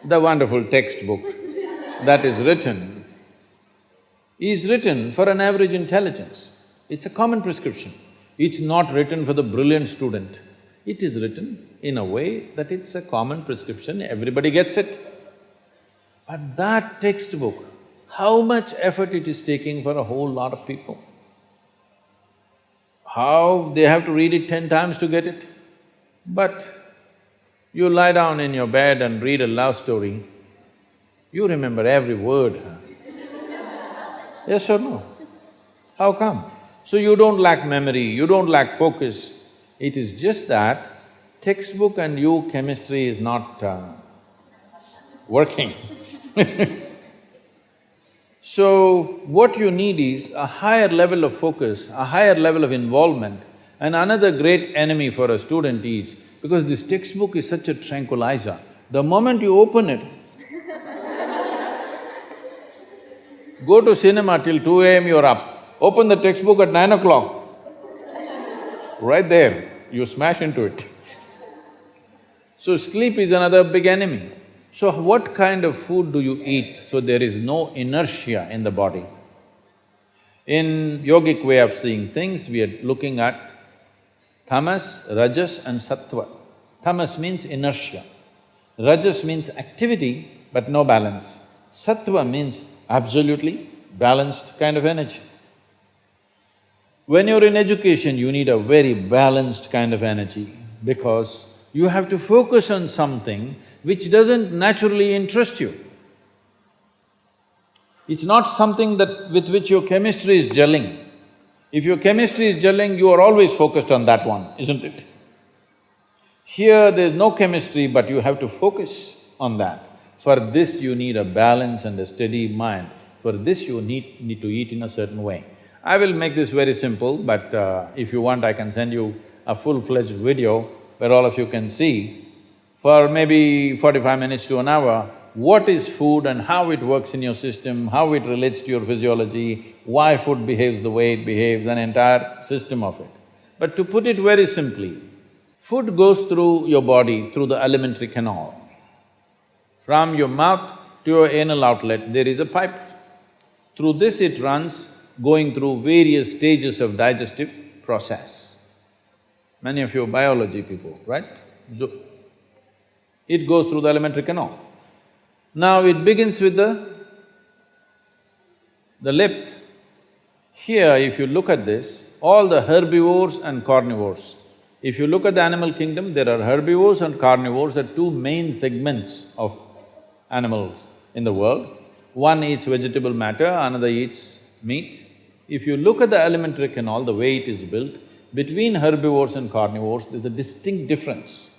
[SPEAKER 2] the wonderful textbook that is written for an average intelligence. It's a common prescription. It's not written for the brilliant student. It is written in a way that it's a common prescription, everybody gets it. But that textbook, how much effort it is taking for a whole lot of people. How they have to read it 10 times to get it. But you lie down in your bed and read a love story, you remember every word. Yes or no? How come? So you don't lack memory, you don't lack focus. It is just that textbook and you chemistry is not working. So what you need is a higher level of focus, a higher level of involvement. And another great enemy for a student is, because this textbook is such a tranquilizer, the moment you open it, go to cinema till 2 a.m. you're up, open the textbook at 9 o'clock, right there, you smash into it. So sleep is another big enemy. So what kind of food do you eat so there is no inertia in the body? In yogic way of seeing things, we are looking at tamas, rajas and sattva. Tamas means inertia, rajas means activity but no balance, sattva means absolutely balanced kind of energy. When you're in education, you need a very balanced kind of energy because you have to focus on something which doesn't naturally interest you. It's not something that… with which your chemistry is gelling. If your chemistry is gelling, you are always focused on that one, isn't it? Here there's no chemistry, but you have to focus on that. For this you need a balance and a steady mind. For this you need to eat in a certain way. I will make this very simple, but if you want I can send you a full-fledged video where all of you can see for maybe 45 minutes to an hour, what is food and how it works in your system, how it relates to your physiology, why food behaves the way it behaves, an entire system of it. But to put it very simply, food goes through your body through the alimentary canal. From your mouth to your anal outlet, there is a pipe. Through this it runs, going through various stages of digestive process. Many of you are biology people, right? So, it goes through the alimentary canal. Now it begins with the lip. Here, if you look at this, all the herbivores and carnivores, if you look at the animal kingdom, there are herbivores and carnivores are two main segments of animals in the world. One eats vegetable matter, another eats meat. If you look at the alimentary canal, the way it is built, between herbivores and carnivores, there's a distinct difference.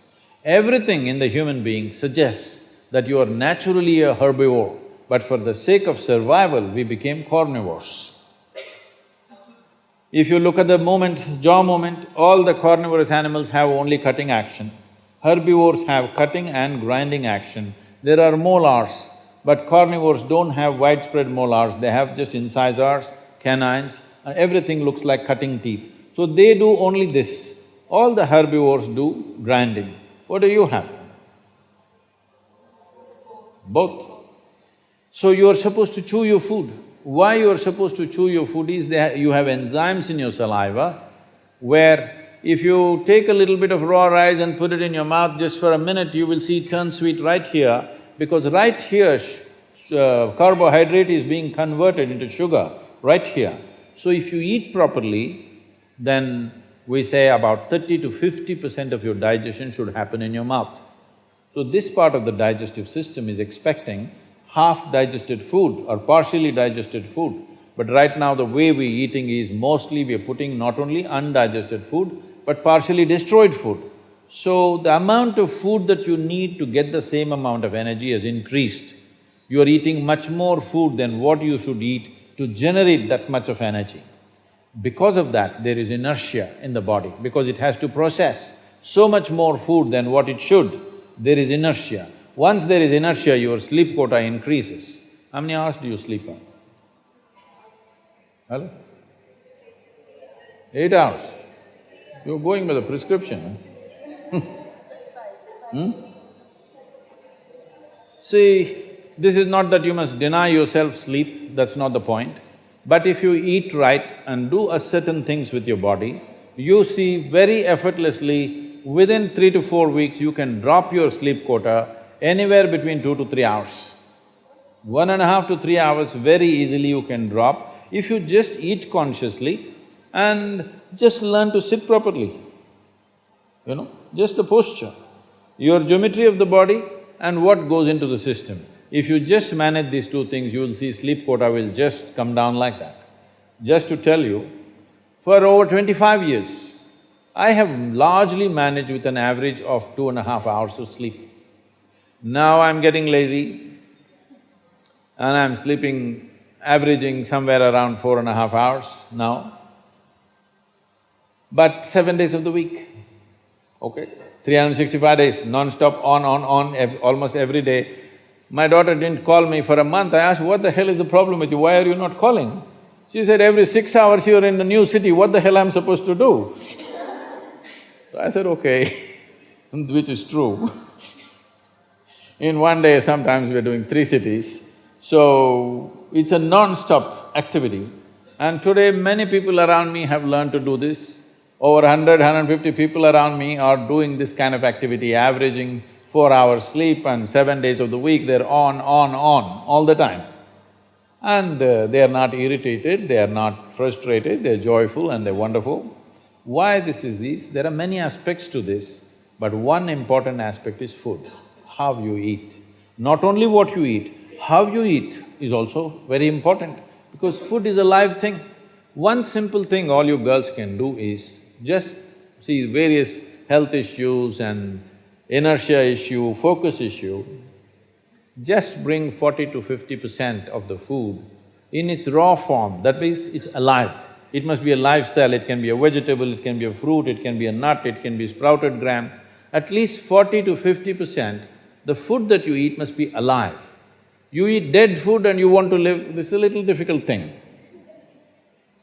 [SPEAKER 2] Everything in the human being suggests that you are naturally a herbivore, but for the sake of survival, we became carnivores. If you look at the jaw movement, all the carnivorous animals have only cutting action. Herbivores have cutting and grinding action. There are molars, but carnivores don't have widespread molars, they have just incisors, canines, and everything looks like cutting teeth. So they do only this. All the herbivores do grinding. What do you have? Both. So you are supposed to chew your food. Why you are supposed to chew your food is you have enzymes in your saliva where if you take a little bit of raw rice and put it in your mouth just for a minute, you will see it turn sweet right here, because right here carbohydrate is being converted into sugar, right here. So if you eat properly, then we say about 30 to 50% of your digestion should happen in your mouth. So this part of the digestive system is expecting half digested food or partially digested food. But right now the way we're eating is mostly we're putting not only undigested food, but partially destroyed food. So the amount of food that you need to get the same amount of energy has increased. You are eating much more food than what you should eat to generate that much of energy. Because of that, there is inertia in the body, because it has to process so much more food than what it should, there is inertia. Once there is inertia, your sleep quota increases. How many hours do you sleep on? Hello? 8 hours. You're going by the prescription, huh? See, this is not that you must deny yourself sleep, that's not the point. But if you eat right and do a certain things with your body, you see very effortlessly within 3 to 4 weeks, you can drop your sleep quota anywhere between 2 to 3 hours. 1.5 to 3 hours very easily you can drop if you just eat consciously and just learn to sit properly, just the posture, your geometry of the body and what goes into the system. If you just manage these two things, you will see sleep quota will just come down like that. Just to tell you, for over 25 years, I have largely managed with an average of 2.5 hours of sleep. Now I'm getting lazy and I'm sleeping, averaging somewhere around 4.5 hours now, but 7 days of the week, okay? 365 days, non-stop, on, almost every day. My daughter didn't call me for a month. I asked, what the hell is the problem with you? Why are you not calling? She said, every 6 hours you're in a new city, what the hell I'm supposed to do? So I said, okay, which is true. In one day, sometimes we're doing 3 cities, so it's a non-stop activity. And today, many people around me have learned to do this. Over 150 people around me are doing this kind of activity, averaging 4 hours sleep and 7 days of the week, they're on, all the time. And they are not irritated, they are not frustrated, they're joyful and they're wonderful. Why this is this? There are many aspects to this, but one important aspect is food, how you eat. Not only what you eat, how you eat is also very important because food is a live thing. One simple thing all you girls can do is just see various health issues and inertia issue, focus issue, just bring 40 to 50% of the food in its raw form, that means it's alive. It must be a live cell, it can be a vegetable, it can be a fruit, it can be a nut, it can be sprouted gram. At least 40 to 50%, the food that you eat must be alive. You eat dead food and you want to live, this is a little difficult thing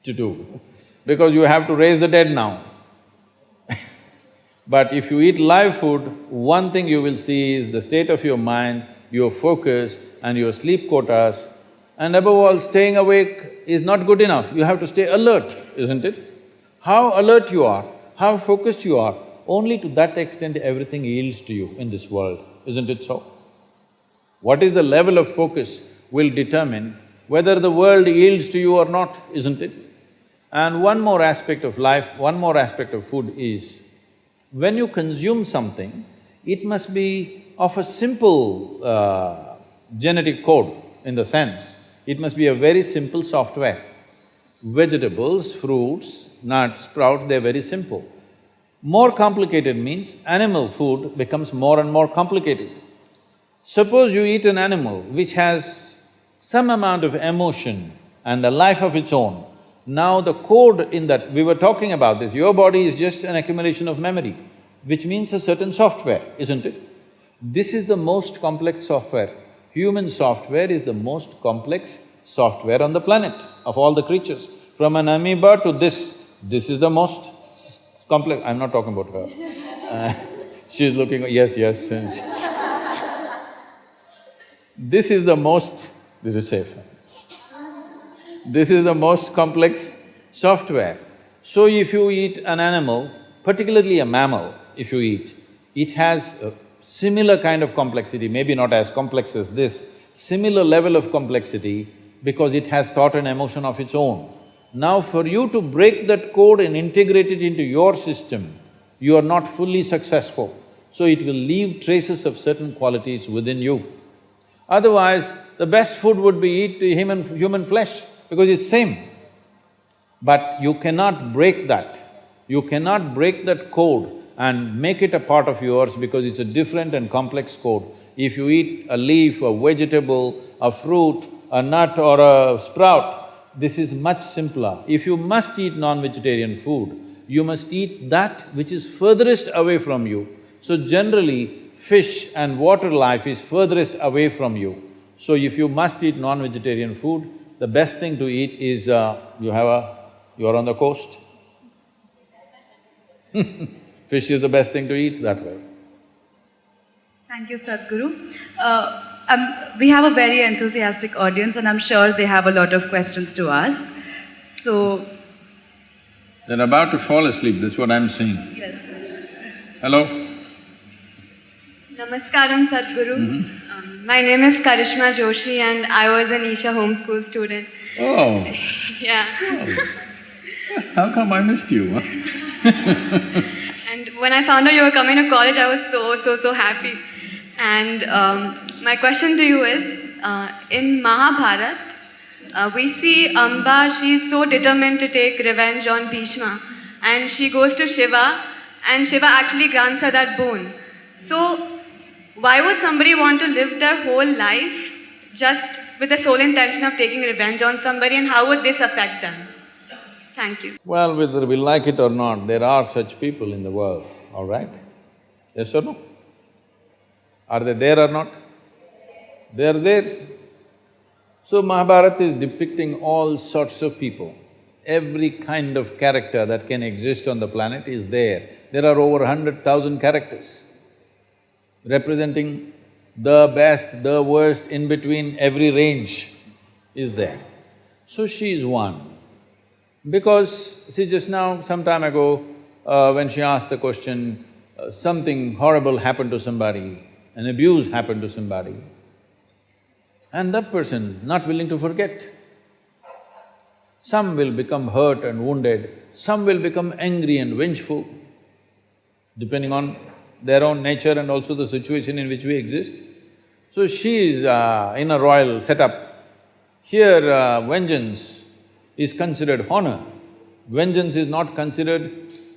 [SPEAKER 2] to do, because you have to raise the dead now. But if you eat live food, one thing you will see is the state of your mind, your focus and your sleep quotas, and above all, staying awake is not good enough, you have to stay alert, isn't it? How alert you are, how focused you are, only to that extent everything yields to you in this world, isn't it so? What is the level of focus will determine whether the world yields to you or not, isn't it? And one more aspect of life, one more aspect of food is, when you consume something, it must be of a simple genetic code in the sense, it must be a very simple software. Vegetables, fruits, nuts, sprouts, they're very simple. More complicated means animal food becomes more and more complicated. Suppose you eat an animal which has some amount of emotion and a life of its own. Now the code in that, we were talking about this, your body is just an accumulation of memory, which means a certain software, isn't it? This is the most complex software. Human software is the most complex software on the planet of all the creatures. From an amoeba to this is the most complex… I'm not talking about her. She's looking… yes, yes. This is the most… this is safe. This is the most complex software. So if you eat an animal, particularly a mammal, if you eat, it has a similar kind of complexity, maybe not as complex as this, similar level of complexity because it has thought and emotion of its own. Now for you to break that code and integrate it into your system, you are not fully successful, so it will leave traces of certain qualities within you. Otherwise, the best food would be eat human flesh because it's same. But you cannot break that. You cannot break that code and make it a part of yours because it's a different and complex code. If you eat a leaf, a vegetable, a fruit, a nut or a sprout, this is much simpler. If you must eat non-vegetarian food, you must eat that which is furthest away from you. So generally, fish and water life is furthest away from you. So if you must eat non-vegetarian food, the best thing to eat is you're on the coast. Fish is the best thing to eat that way.
[SPEAKER 1] Thank you, Sadhguru. We have a very enthusiastic audience and I'm sure they have a lot of questions to ask. So…
[SPEAKER 2] They're about to fall asleep, that's what I'm saying.
[SPEAKER 1] Yes.
[SPEAKER 2] Hello?
[SPEAKER 5] Namaskaram, Sadhguru. My name is Karishma Joshi and I was an Isha homeschool student.
[SPEAKER 2] Oh,
[SPEAKER 5] Yeah.
[SPEAKER 2] how come I missed you?
[SPEAKER 5] And when I found out you were coming to college, I was so happy. And my question to you is, in Mahabharat, we see Amba, she's so determined to take revenge on Bhishma. And she goes to Shiva, and Shiva actually grants her that boon. So, why would somebody want to live their whole life just with the sole intention of taking revenge on somebody, and how would this affect them? Thank you.
[SPEAKER 2] Well, whether we like it or not, there are such people in the world, all right? Yes or no? Are they there or not? They are there. So Mahabharata is depicting all sorts of people. Every kind of character that can exist on the planet is there. There are over 100,000 characters representing the best, the worst, in between, every range is there. So she is one. Because, see, just now, some time ago, when she asked the question, something horrible happened to somebody, an abuse happened to somebody, and that person not willing to forget. Some will become hurt and wounded, some will become angry and vengeful, depending on their own nature and also the situation in which we exist. So she is in a royal setup. Here, vengeance is considered honor. Vengeance is not considered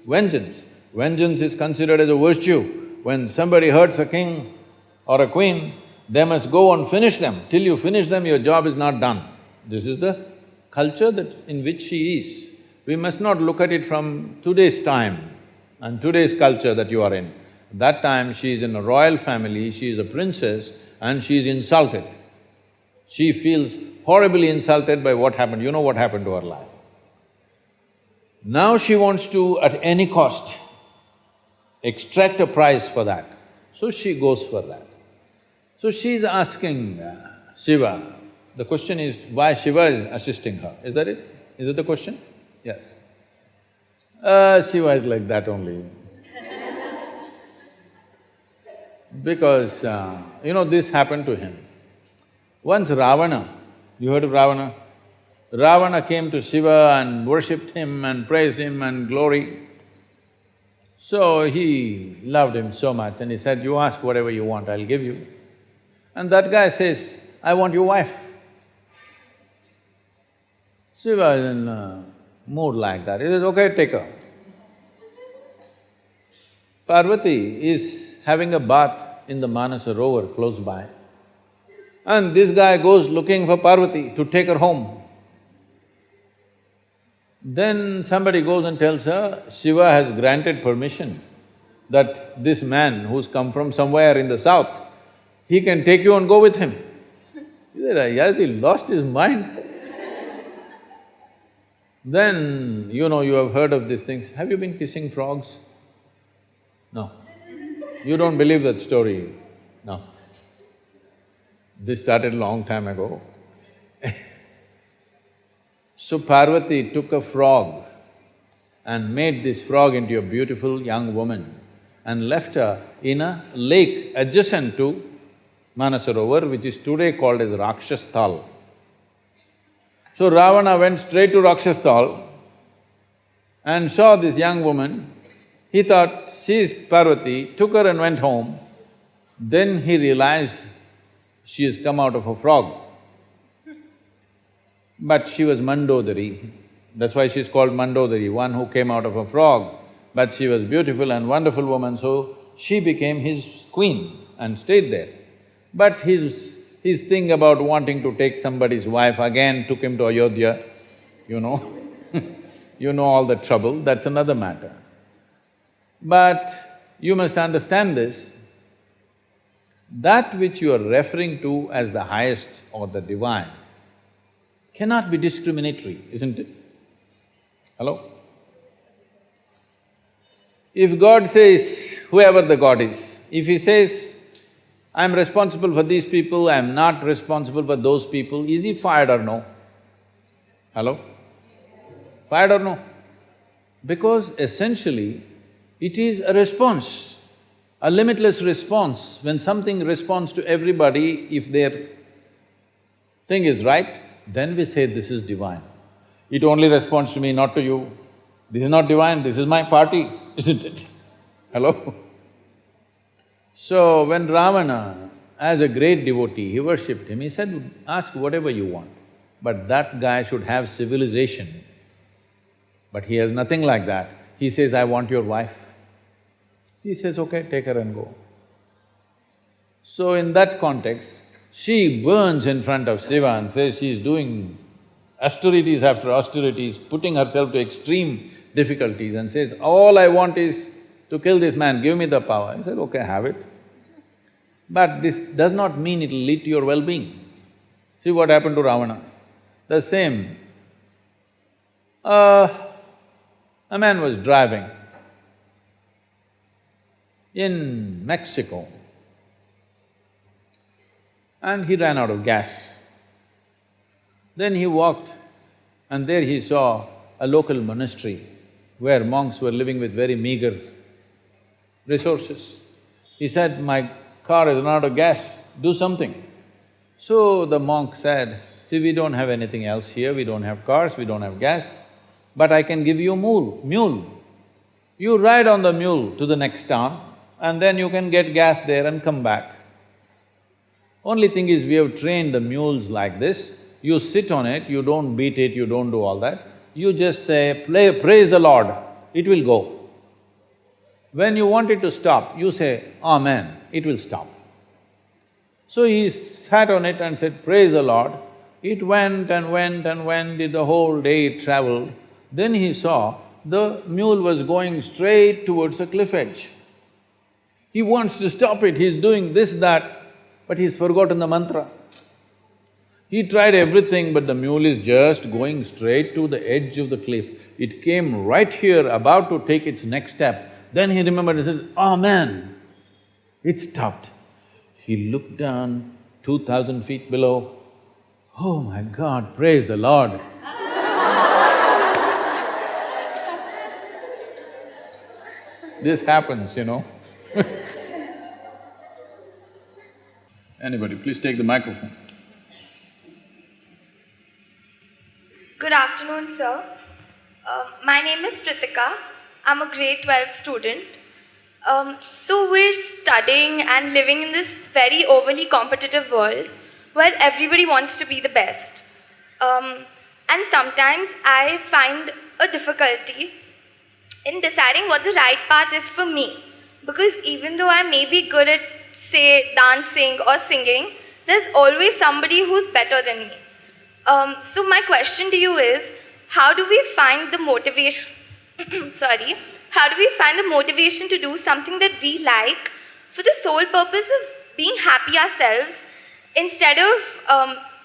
[SPEAKER 2] vengeance. Vengeance is considered as a virtue. When somebody hurts a king or a queen, they must go and finish them. Till you finish them, your job is not done. This is the culture in which she is. We must not look at it from today's time and today's culture that you are in. That time, she is in a royal family, she is a princess and she is insulted. She feels horribly insulted by what happened. You know what happened to her life. Now she wants to, at any cost, extract a prize for that. So she goes for that. So she is asking Shiva, the question is why Shiva is assisting her, is that it? Is it the question? Yes. Shiva is like that only. Because, this happened to him. Once Ravana, you heard of Ravana? Ravana came to Shiva and worshipped him and praised him and glory. So he loved him so much and he said, you ask whatever you want, I'll give you. And that guy says, I want your wife. Shiva is in a mood like that, he says, okay, take her. Parvati is having a bath in the Manasa Rover close by, and this guy goes looking for Parvati to take her home. Then somebody goes and tells her, Shiva has granted permission that this man who's come from somewhere in the south, he can take you and go with him. He said, yes, he lost his mind. Then, you have heard of these things. Have you been kissing frogs? No. You don't believe that story? No. This started a long time ago. So Parvati took a frog and made this frog into a beautiful young woman and left her in a lake adjacent to Manasarovar, which is today called as Rakshasthal. So Ravana went straight to Rakshasthal and saw this young woman. He thought, she is Parvati, took her and went home. Then he realized she has come out of a frog. But she was Mandodari, that's why she's called Mandodari, one who came out of a frog. But she was beautiful and wonderful woman, so she became his queen and stayed there. But his thing about wanting to take somebody's wife again took him to Ayodhya, you know. You know all the trouble, that's another matter. But you must understand this, that which you are referring to as the highest or the divine cannot be discriminatory, isn't it? Hello? If God says, whoever the God is, if he says, I'm responsible for these people, I'm not responsible for those people, is he fired or no? Hello? Fired or no? Because essentially, It is a response, a limitless response. When something responds to everybody, if their thing is right, then we say this is divine. It only responds to me, not to you. This is not divine, this is my party, isn't it? Hello? So when Ravana, as a great devotee, he worshipped him, he said, ask whatever you want, but that guy should have civilization. But he has nothing like that. He says, I want your wife. He says, okay, take her and go. So in that context, she burns in front of Shiva and says she's doing austerities after austerities, putting herself to extreme difficulties and says, all I want is to kill this man, give me the power. He said, okay, have it. But this does not mean it'll lead to your well-being. See what happened to Ravana. The same. A man was driving in Mexico and he ran out of gas. Then he walked and there he saw a local monastery where monks were living with very meager resources. He said, my car has run out of gas, do something. So the monk said, see, we don't have anything else here, we don't have cars, we don't have gas, but I can give you a mule. You ride on the mule to the next town and then you can get gas there and come back. Only thing is, we have trained the mules like this, you sit on it, you don't beat it, you don't do all that, you just say, praise the Lord, it will go. When you want it to stop, you say, Amen, it will stop. So he sat on it and said, praise the Lord. It went and went and went, the whole day it travelled. Then he saw the mule was going straight towards a cliff edge. He wants to stop it, he's doing this, that, but he's forgotten the mantra. He tried everything, but the mule is just going straight to the edge of the cliff. It came right here, about to take its next step. Then he remembered and said, Amen, it stopped. He looked down 2,000 feet below. Oh my God, praise the Lord. This happens, you know. Anybody, please take the microphone.
[SPEAKER 6] Good afternoon, sir. My name is Pritika. I'm a grade 12 student. So we're studying and living in this very overly competitive world where everybody wants to be the best. And sometimes I find a difficulty in deciding what the right path is for me. Because even though I may be good at, say, dancing or singing, there's always somebody who's better than me. So my question to you is, how do we find the motivation… how do we find the motivation to do something that we like for the sole purpose of being happy ourselves instead of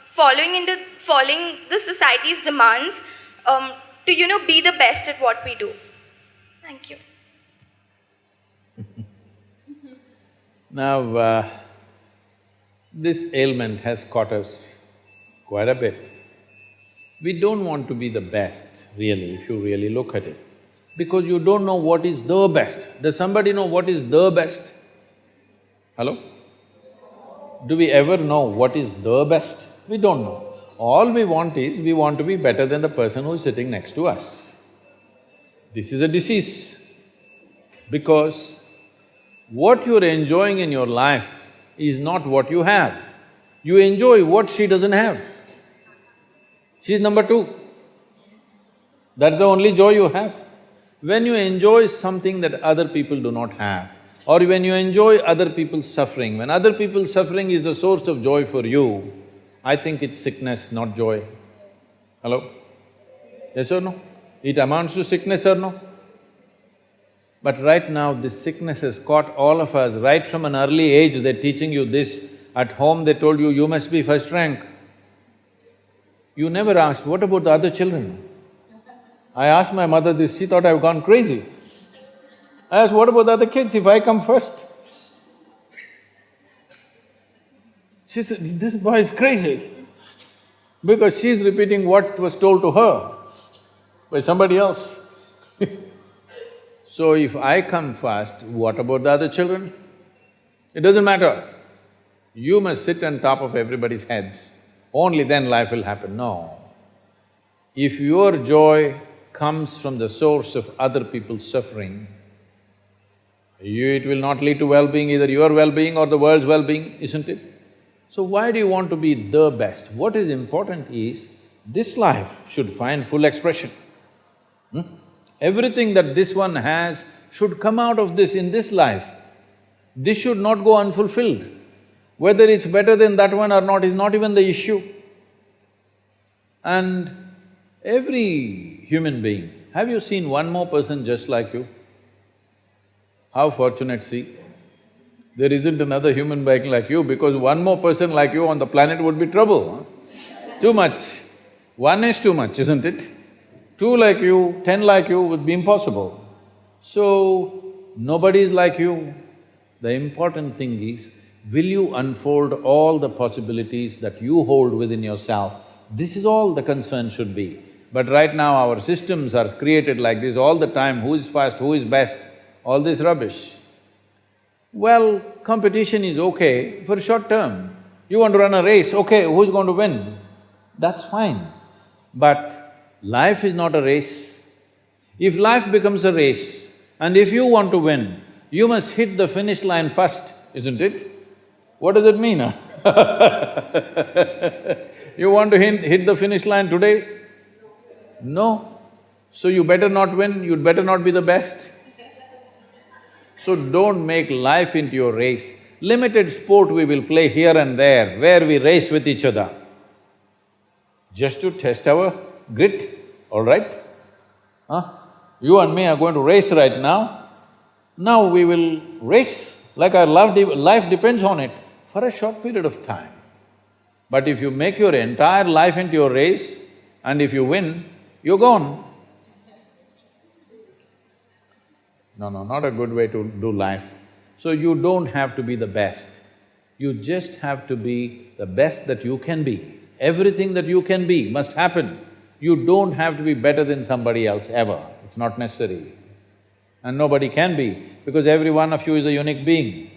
[SPEAKER 6] following the society's demands to, be the best at what we do? Thank you.
[SPEAKER 2] Now, this ailment has caught us quite a bit. We don't want to be the best, really, if you really look at it, because you don't know what is the best. Does somebody know what is the best? Hello? Do we ever know what is the best? We don't know. All we want is, we want to be better than the person who is sitting next to us. This is a disease, because what you're enjoying in your life is not what you have. You enjoy what she doesn't have. She's number two. That's the only joy you have. When you enjoy something that other people do not have, or when you enjoy other people's suffering, when other people's suffering is the source of joy for you, I think it's sickness, not joy. Hello? Yes or no? It amounts to sickness or no? But right now, this sickness has caught all of us. Right from an early age, they're teaching you this. At home, they told you, you must be first rank. You never asked, what about the other children? I asked my mother this, she thought I've gone crazy. I asked, what about the other kids if I come first? She said, this boy is crazy, because she's repeating what was told to her by somebody else. So if I come first, what about the other children? It doesn't matter. You must sit on top of everybody's heads, only then life will happen. No. If your joy comes from the source of other people's suffering, it will not lead to well-being, either your well-being or the world's well-being, isn't it? So why do you want to be the best? What is important is, this life should find full expression. Everything that this one has should come out of this in this life. This should not go unfulfilled. Whether it's better than that one or not is not even the issue. And every human being, have you seen one more person just like you? How fortunate, see? There isn't another human being like you, because one more person like you on the planet would be trouble, huh? Too much. One is too much, isn't it? Two like you, 10 like you would be impossible. So, nobody is like you. The important thing is, will you unfold all the possibilities that you hold within yourself? This is all the concern should be. But right now our systems are created like this all the time, who is fast, who is best, all this rubbish. Well, competition is okay for short term. You want to run a race, okay, who's going to win? That's fine. But life is not a race. If life becomes a race, and if you want to win, you must hit the finish line first, isn't it? What does it mean, huh? You want to hit the finish line today? No. So you better not win, you'd better not be the best. So don't make life into your race. Limited sport we will play here and there, where we race with each other, just to test our grit, all right? Huh? You and me are going to race right now. Now we will race like our life depends on it for a short period of time. But if you make your entire life into your race, and if you win, you're gone. No, not a good way to do life. So you don't have to be the best, you just have to be the best that you can be. Everything that you can be must happen. You don't have to be better than somebody else ever, it's not necessary. And nobody can be, because every one of you is a unique being.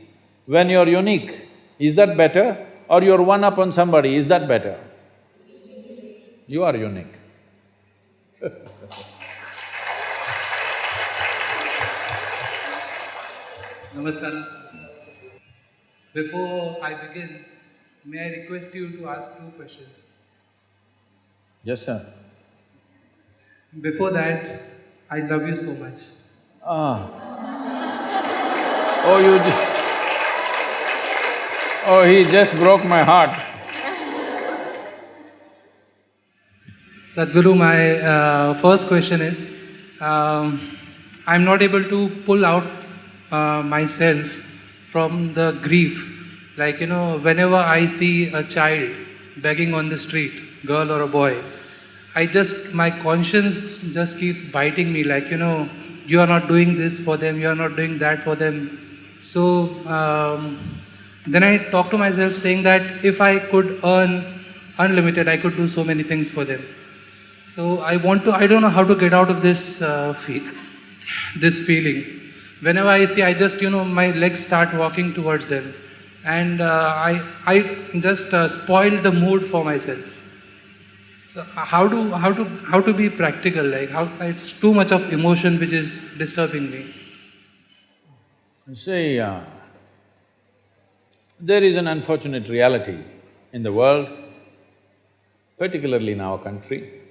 [SPEAKER 2] When you're unique, is that better? Or you're one up on somebody, is that better? You are unique.
[SPEAKER 7] Namaskar. Before I begin, may I request you to ask 2 questions?
[SPEAKER 2] Yes, sir.
[SPEAKER 7] Before that, I love you so much.
[SPEAKER 2] Ah. Oh, oh, he just broke my heart.
[SPEAKER 7] Sadhguru, my first question is, I'm not able to pull out myself from the grief. Like, whenever I see a child begging on the street, girl or a boy, my conscience just keeps biting me, like, you are not doing this for them, you are not doing that for them. So, then I talk to myself saying that if I could earn unlimited, I could do so many things for them. So I don't know how to get out of this feeling. Whenever I see, I just, my legs start walking towards them. And I just spoil the mood for myself. So how to be practical, like how it's too much of emotion which is disturbing me.
[SPEAKER 2] See, there is an unfortunate reality in the world, particularly in our country,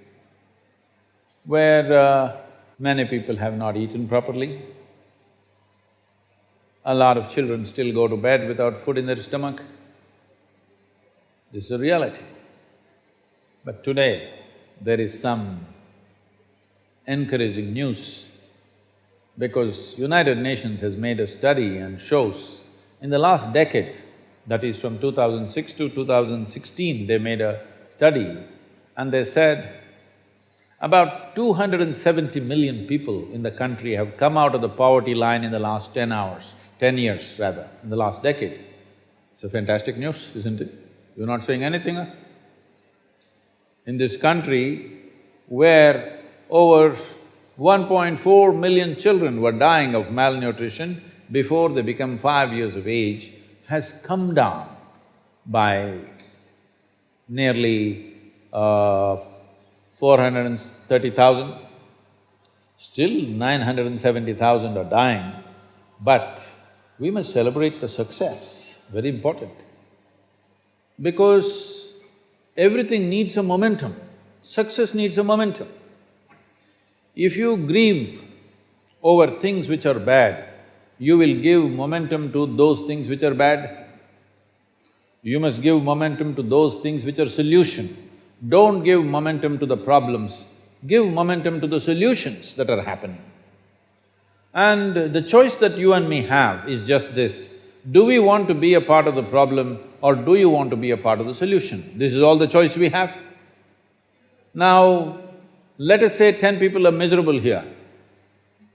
[SPEAKER 2] where many people have not eaten properly. A lot of children still go to bed without food in their stomach. This is a reality. But today, there is some encouraging news, because United Nations has made a study and shows in the last decade, that is from 2006 to 2016, they made a study and they said about 270 million people in the country have come out of the poverty line in the last 10 years rather, in the last decade. It's a fantastic news, isn't it? You're not saying anything, huh? In this country where over 1.4 million children were dying of malnutrition before they become 5 years of age, has come down by nearly 430,000. Still 970,000 are dying, but we must celebrate the success, very important. Because everything needs a momentum, success needs a momentum. If you grieve over things which are bad, you will give momentum to those things which are bad. You must give momentum to those things which are solution. Don't give momentum to the problems, give momentum to the solutions that are happening. And the choice that you and me have is just this: do we want to be a part of the problem or do you want to be a part of the solution? This is all the choice we have. Now, let us say 10 people are miserable here.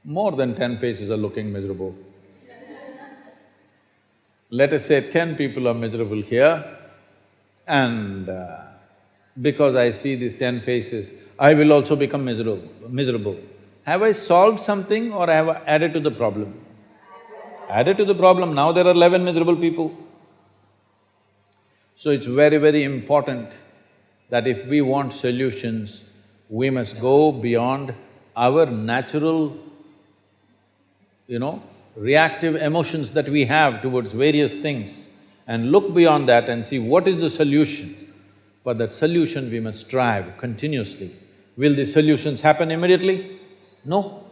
[SPEAKER 2] More than 10 faces are looking miserable. Let us say 10 people are miserable here, and because I see these 10 faces, I will also become miserable. Have I solved something or have I added to the problem? Added to the problem, now there are 11 miserable people. So it's very, very important that if we want solutions, we must go beyond our natural, reactive emotions that we have towards various things and look beyond that and see what is the solution. For that solution, we must strive continuously. Will these solutions happen immediately? No.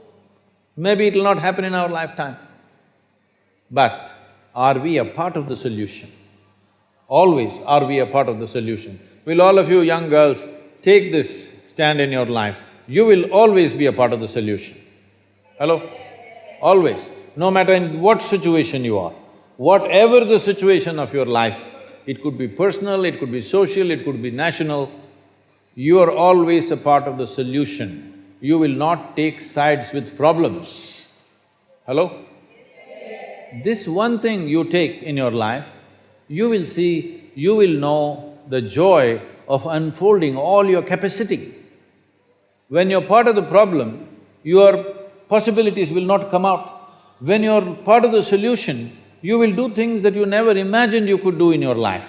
[SPEAKER 2] Maybe it'll not happen in our lifetime. But are we a part of the solution? Always are we a part of the solution? Will all of you young girls take this stand in your life? You will always be a part of the solution. Hello? Always. No matter in what situation you are, whatever the situation of your life, it could be personal, it could be social, it could be national, you are always a part of the solution. You will not take sides with problems. Hello? This one thing you take in your life, you will see, you will know the joy of unfolding all your capacity. When you're part of the problem, your possibilities will not come out. When you're part of the solution, you will do things that you never imagined you could do in your life,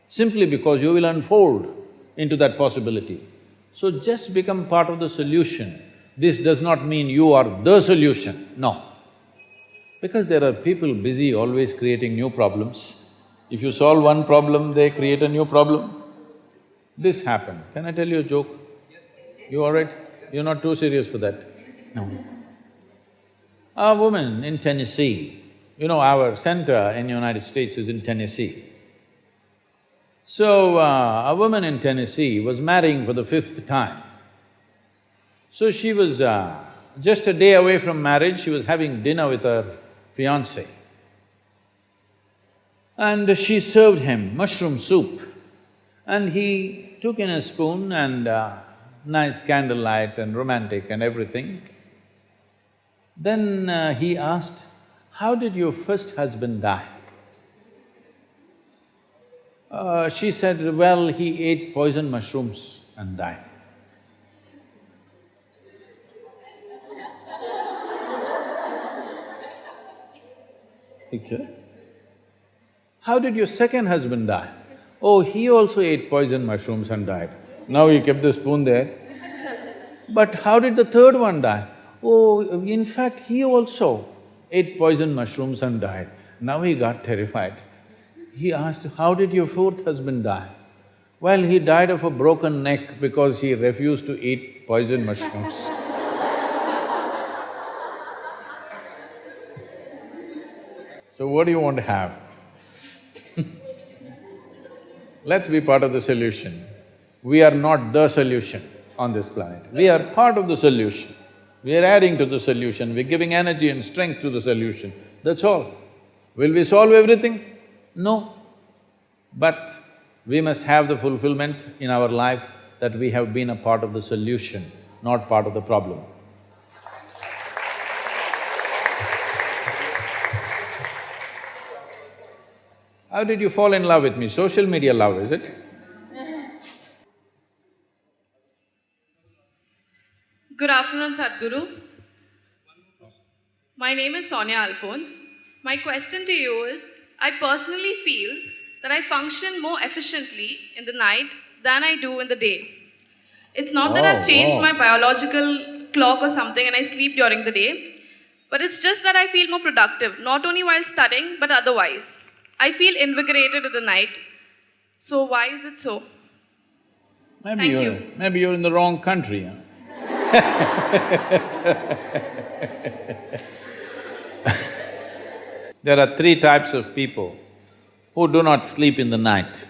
[SPEAKER 2] simply because you will unfold into that possibility. So just become part of the solution. This does not mean you are the solution, no. Because there are people busy always creating new problems. If you solve one problem, they create a new problem. This happened. Can I tell you a joke? You all right? You're not too serious for that? No. A woman in Tennessee, our center in the United States is in Tennessee. So, a woman in Tennessee was marrying for the 5th time. So she was just a day away from marriage, she was having dinner with her fiancé. And she served him mushroom soup. And he took in a spoon and nice candlelight and romantic and everything. Then he asked, "How did your first husband die?" She said, "Well, he ate poison mushrooms and died." Okay. "How did your second husband die?" "Oh, he also ate poison mushrooms and died." Now he kept the spoon there. "But how did the third one die?" "Oh, in fact, he also ate poison mushrooms and died." Now he got terrified. He asked, "How did your fourth husband die?" "Well, he died of a broken neck because he refused to eat poison mushrooms." So what do you want to have? Let's be part of the solution. We are not the solution on this planet, we are part of the solution. We are adding to the solution, we're giving energy and strength to the solution, that's all. Will we solve everything? No. But we must have the fulfillment in our life that we have been a part of the solution, not part of the problem. How did you fall in love with me? Social media love, is it?
[SPEAKER 8] Good afternoon, Sadhguru. Sadhguru. My name is Sonia Alphonse. My question to you is, I personally feel that I function more efficiently in the night than I do in the day. It's not that I've changed my biological clock or something and I sleep during the day, but it's just that I feel more productive, not only while studying, but otherwise. I feel invigorated in the night. So why is it so?
[SPEAKER 2] Maybe you're in the wrong country, huh? There are three types of people who do not sleep in the night.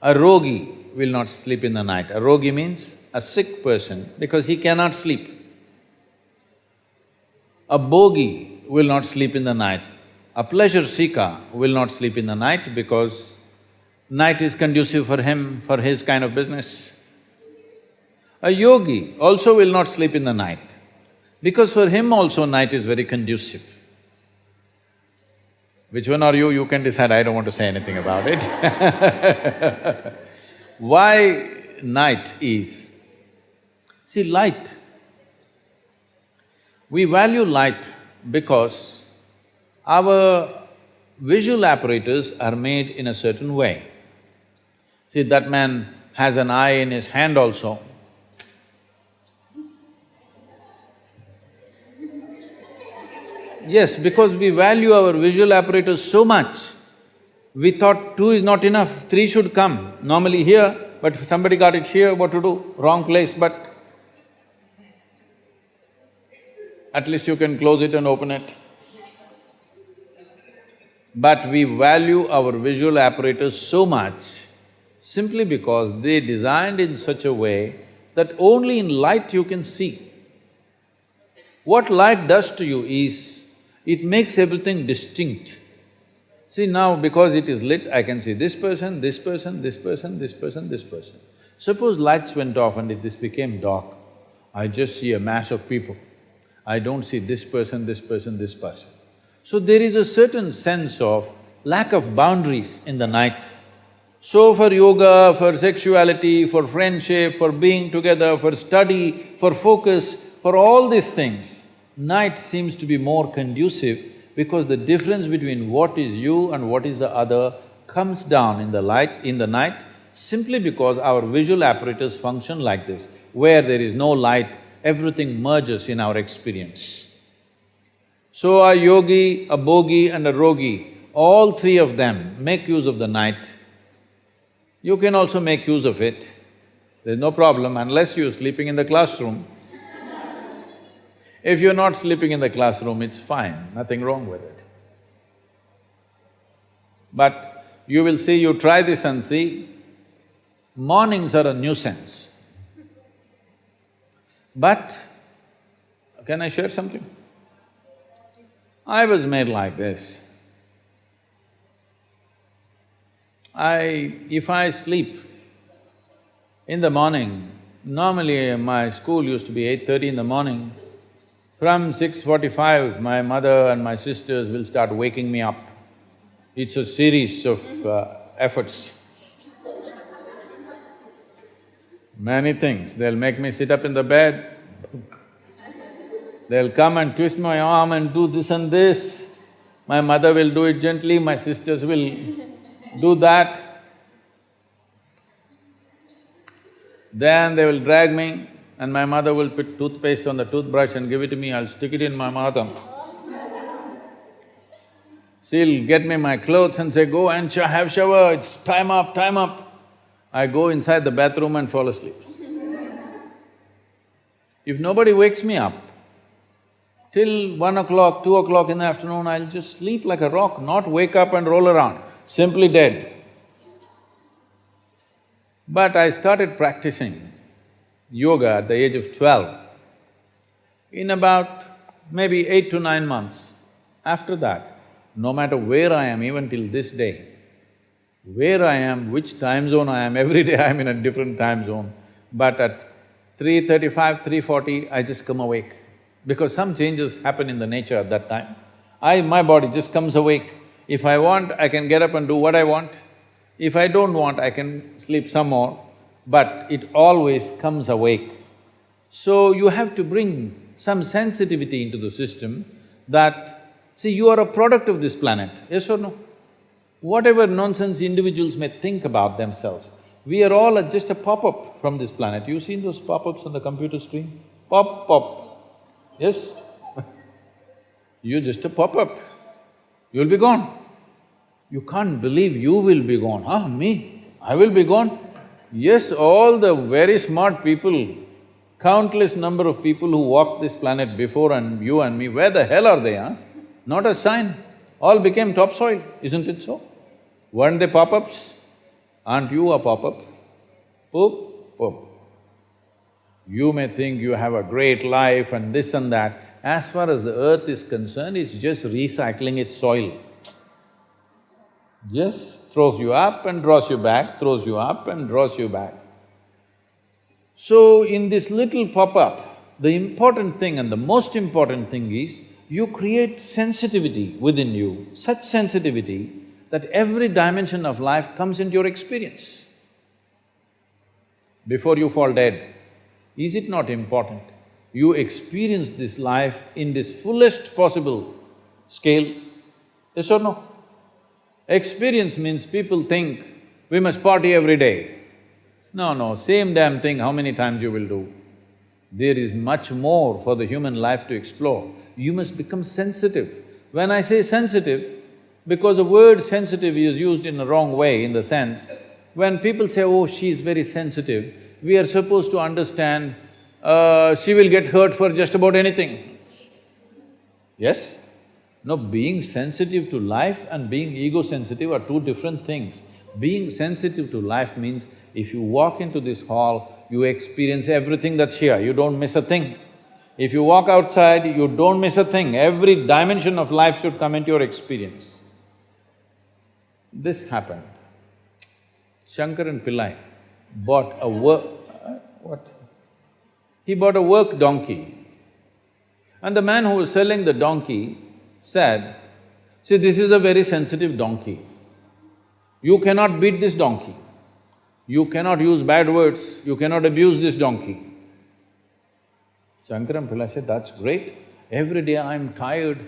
[SPEAKER 2] A rogi will not sleep in the night. A rogi means a sick person because he cannot sleep. A bogi will not sleep in the night. A pleasure seeker will not sleep in the night because night is conducive for him, for his kind of business. A yogi also will not sleep in the night because for him also night is very conducive. Which one are you? You can decide, I don't want to say anything about it. Why night is? See, light, we value light because our visual apparatus are made in a certain way. See, that man has an eye in his hand also. Yes, because we value our visual apparatus so much, we thought two is not enough, three should come. Normally here, but if somebody got it here, what to do? Wrong place, but at least you can close it and open it. But we value our visual apparatus so much simply because they designed in such a way that only in light you can see. What light does to you is, it makes everything distinct. See now, because it is lit, I can see this person, this person, this person, this person, this person. Suppose lights went off and this became dark, I just see a mass of people. I don't see this person, this person, this person. So there is a certain sense of lack of boundaries in the night. So for yoga, for sexuality, for friendship, for being together, for study, for focus, for all these things, night seems to be more conducive because the difference between what is you and what is the other comes down in the night simply because our visual apparatus function like this. Where there is no light, everything merges in our experience. So a yogi, a bogi and a rogi, all three of them make use of the night. You can also make use of it, there's no problem unless you're sleeping in the classroom. If you're not sleeping in the classroom, it's fine, nothing wrong with it. But you will see, you try this and see, mornings are a nuisance. But, can I share something? I was made like this. If I sleep in the morning, normally my school used to be 8:30 in the morning. From 6:45, my mother and my sisters will start waking me up. It's a series of efforts. Many things. They'll make me sit up in the bed, they'll come and twist my arm and do this and this. My mother will do it gently, my sisters will do that. Then they will drag me and my mother will put toothpaste on the toothbrush and give it to me, I'll stick it in my mouth and she'll get me my clothes and say, go and have shower, it's time up, time up. I go inside the bathroom and fall asleep. If nobody wakes me up, till 1 o'clock, 2 o'clock in the afternoon, I'll just sleep like a rock, not wake up and roll around, simply dead. But I started practicing yoga at the age of 12. In about maybe 8 to 9 months, after that, no matter where I am, even till this day, where I am, which time zone I am, every day I'm in a different time zone, but at 3:35, 3:40, I just come awake because some changes happen in the nature at that time. My body just comes awake. If I want, I can get up and do what I want. If I don't want, I can sleep some more, but it always comes awake. So you have to bring some sensitivity into the system that, see, you are a product of this planet, yes or no? Whatever nonsense individuals may think about themselves, we are all just a pop-up from this planet. You've seen those pop-ups on the computer screen? Pop, pop, yes? You're just a pop-up, you'll be gone. You can't believe you will be gone. Ah, me? I will be gone? Yes, all the very smart people, countless number of people who walked this planet before and you and me, where the hell are they, huh? Not a sign. All became topsoil, isn't it so? Weren't they pop-ups? Aren't you a pop-up? Poop, poop. You may think you have a great life and this and that. As far as the earth is concerned, it's just recycling its soil. Just throws you up and draws you back, throws you up and draws you back. So in this little pop-up, the important thing and the most important thing is, you create sensitivity within you, such sensitivity that every dimension of life comes into your experience. Before you fall dead, is it not important? You experience this life in this fullest possible scale, yes or no? Experience means people think, we must party every day. No, same damn thing, how many times you will do? There is much more for the human life to explore. You must become sensitive. When I say sensitive, because the word sensitive is used in a wrong way, in the sense, when people say, oh, she's very sensitive, we are supposed to understand, she will get hurt for just about anything. Yes? No, being sensitive to life and being ego-sensitive are two different things. Being sensitive to life means if you walk into this hall, you experience everything that's here, you don't miss a thing. If you walk outside, you don't miss a thing. Every dimension of life should come into your experience. This happened. Shankaran Pillai bought a what? He bought a work donkey. And the man who was selling the donkey said, see, this is a very sensitive donkey. You cannot beat this donkey. You cannot use bad words, you cannot abuse this donkey. Shankaran Pillai said, that's great. Every day I'm tired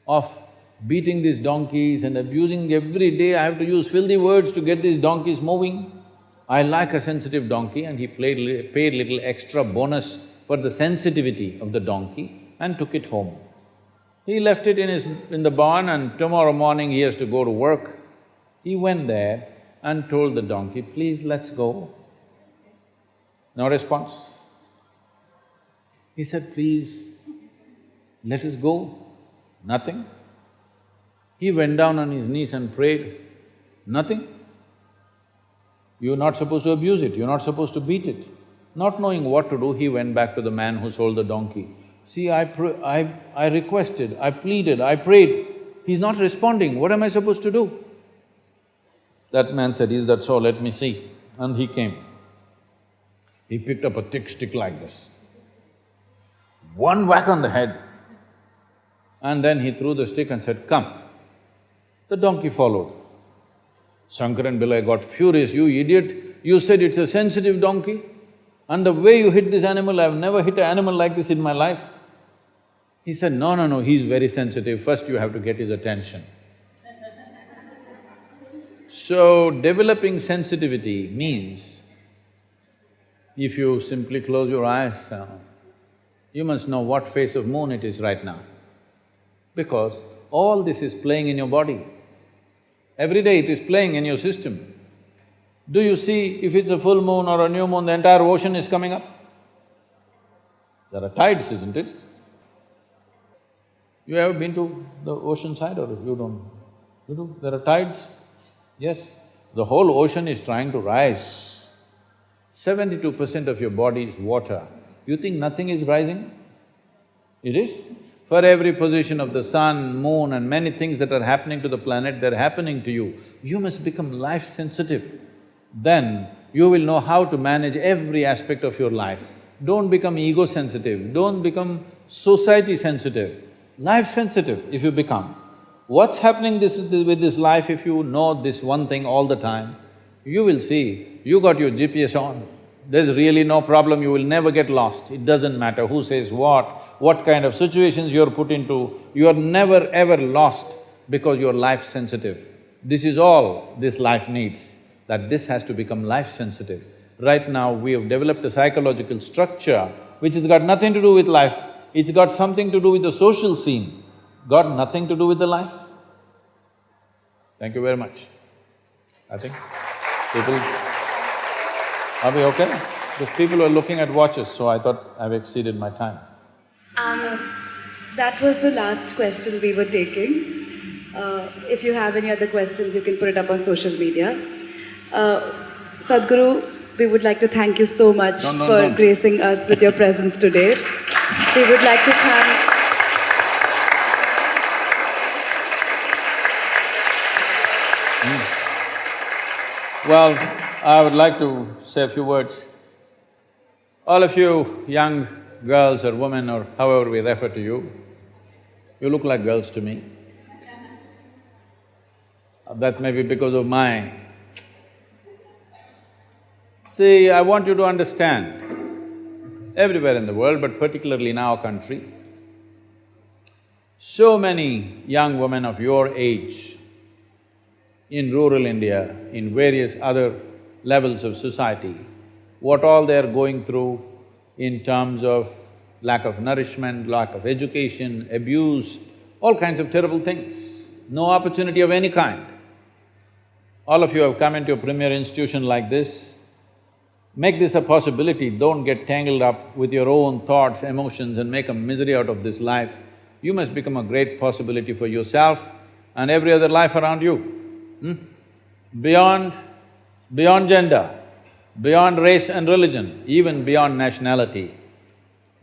[SPEAKER 2] of beating these donkeys and abusing. Every day I have to use filthy words to get these donkeys moving. I like a sensitive donkey, and he paid little extra bonus for the sensitivity of the donkey and took it home. He left it in the barn, and tomorrow morning he has to go to work. He went there and told the donkey, please, let's go. No response. He said, please, let us go. Nothing. He went down on his knees and prayed. Nothing. You're not supposed to abuse it, you're not supposed to beat it. Not knowing what to do, he went back to the man who sold the donkey. See, I requested, I pleaded, I prayed. He's not responding, what am I supposed to do? That man said, is that so? Let me see. And he came. He picked up a thick stick like this. One whack on the head. And then he threw the stick and said, come. The donkey followed. Shankaran Pillai got furious, you idiot, you said it's a sensitive donkey, and the way you hit this animal, I've never hit an animal like this in my life. He said, no, he's very sensitive, first you have to get his attention. So, developing sensitivity means, if you simply close your eyes, you must know what phase of moon it is right now, because all this is playing in your body. Every day it is playing in your system. Do you see if it's a full moon or a new moon, the entire ocean is coming up? There are tides, isn't it? You ever been to the ocean side or you don't? You do? There are tides? Yes. The whole ocean is trying to rise. 72% of your body is water. You think nothing is rising? It is. For every position of the sun, moon and many things that are happening to the planet, they're happening to you. You must become life-sensitive. Then you will know how to manage every aspect of your life. Don't become ego-sensitive, don't become society-sensitive, life-sensitive if you become. What's happening with this life if you know this one thing all the time? You will see, you got your GPS on, There's really no problem, you will never get lost. It doesn't matter who says what kind of situations you're put into, you are never ever lost because you're life sensitive. This is all this life needs, that this has to become life sensitive. Right now, we have developed a psychological structure which has got nothing to do with life, it's got something to do with the social scene, got nothing to do with the life. Thank you very much. I think people… Are we okay? Because people were looking at watches, so I thought I've exceeded my time.
[SPEAKER 1] That was the last question we were taking. If you have any other questions, you can put it up on social media. Sadhguru, we would like to thank you so much for gracing us with your presence today. We would like to thank…
[SPEAKER 2] Well, I would like to say a few words. All of you young girls or women or however we refer to you, you look like girls to me. That may be because of my… See, I want you to understand, everywhere in the world, but particularly in our country, so many young women of your age in rural India, in various other levels of society, what all they're going through in terms of lack of nourishment, lack of education, abuse, all kinds of terrible things, no opportunity of any kind. All of you have come into a premier institution like this. Make this a possibility, don't get tangled up with your own thoughts, emotions and make a misery out of this life. You must become a great possibility for yourself and every other life around you. Beyond gender, beyond race and religion, even beyond nationality,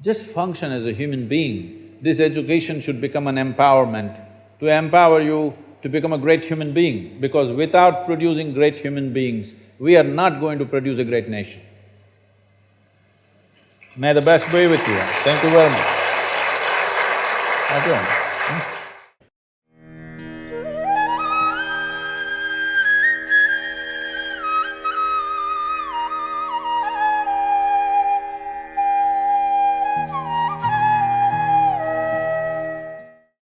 [SPEAKER 2] just function as a human being. This education should become an empowerment to empower you to become a great human being, because without producing great human beings, we are not going to produce a great nation. May the best be with you. Thank you very much. Thank you.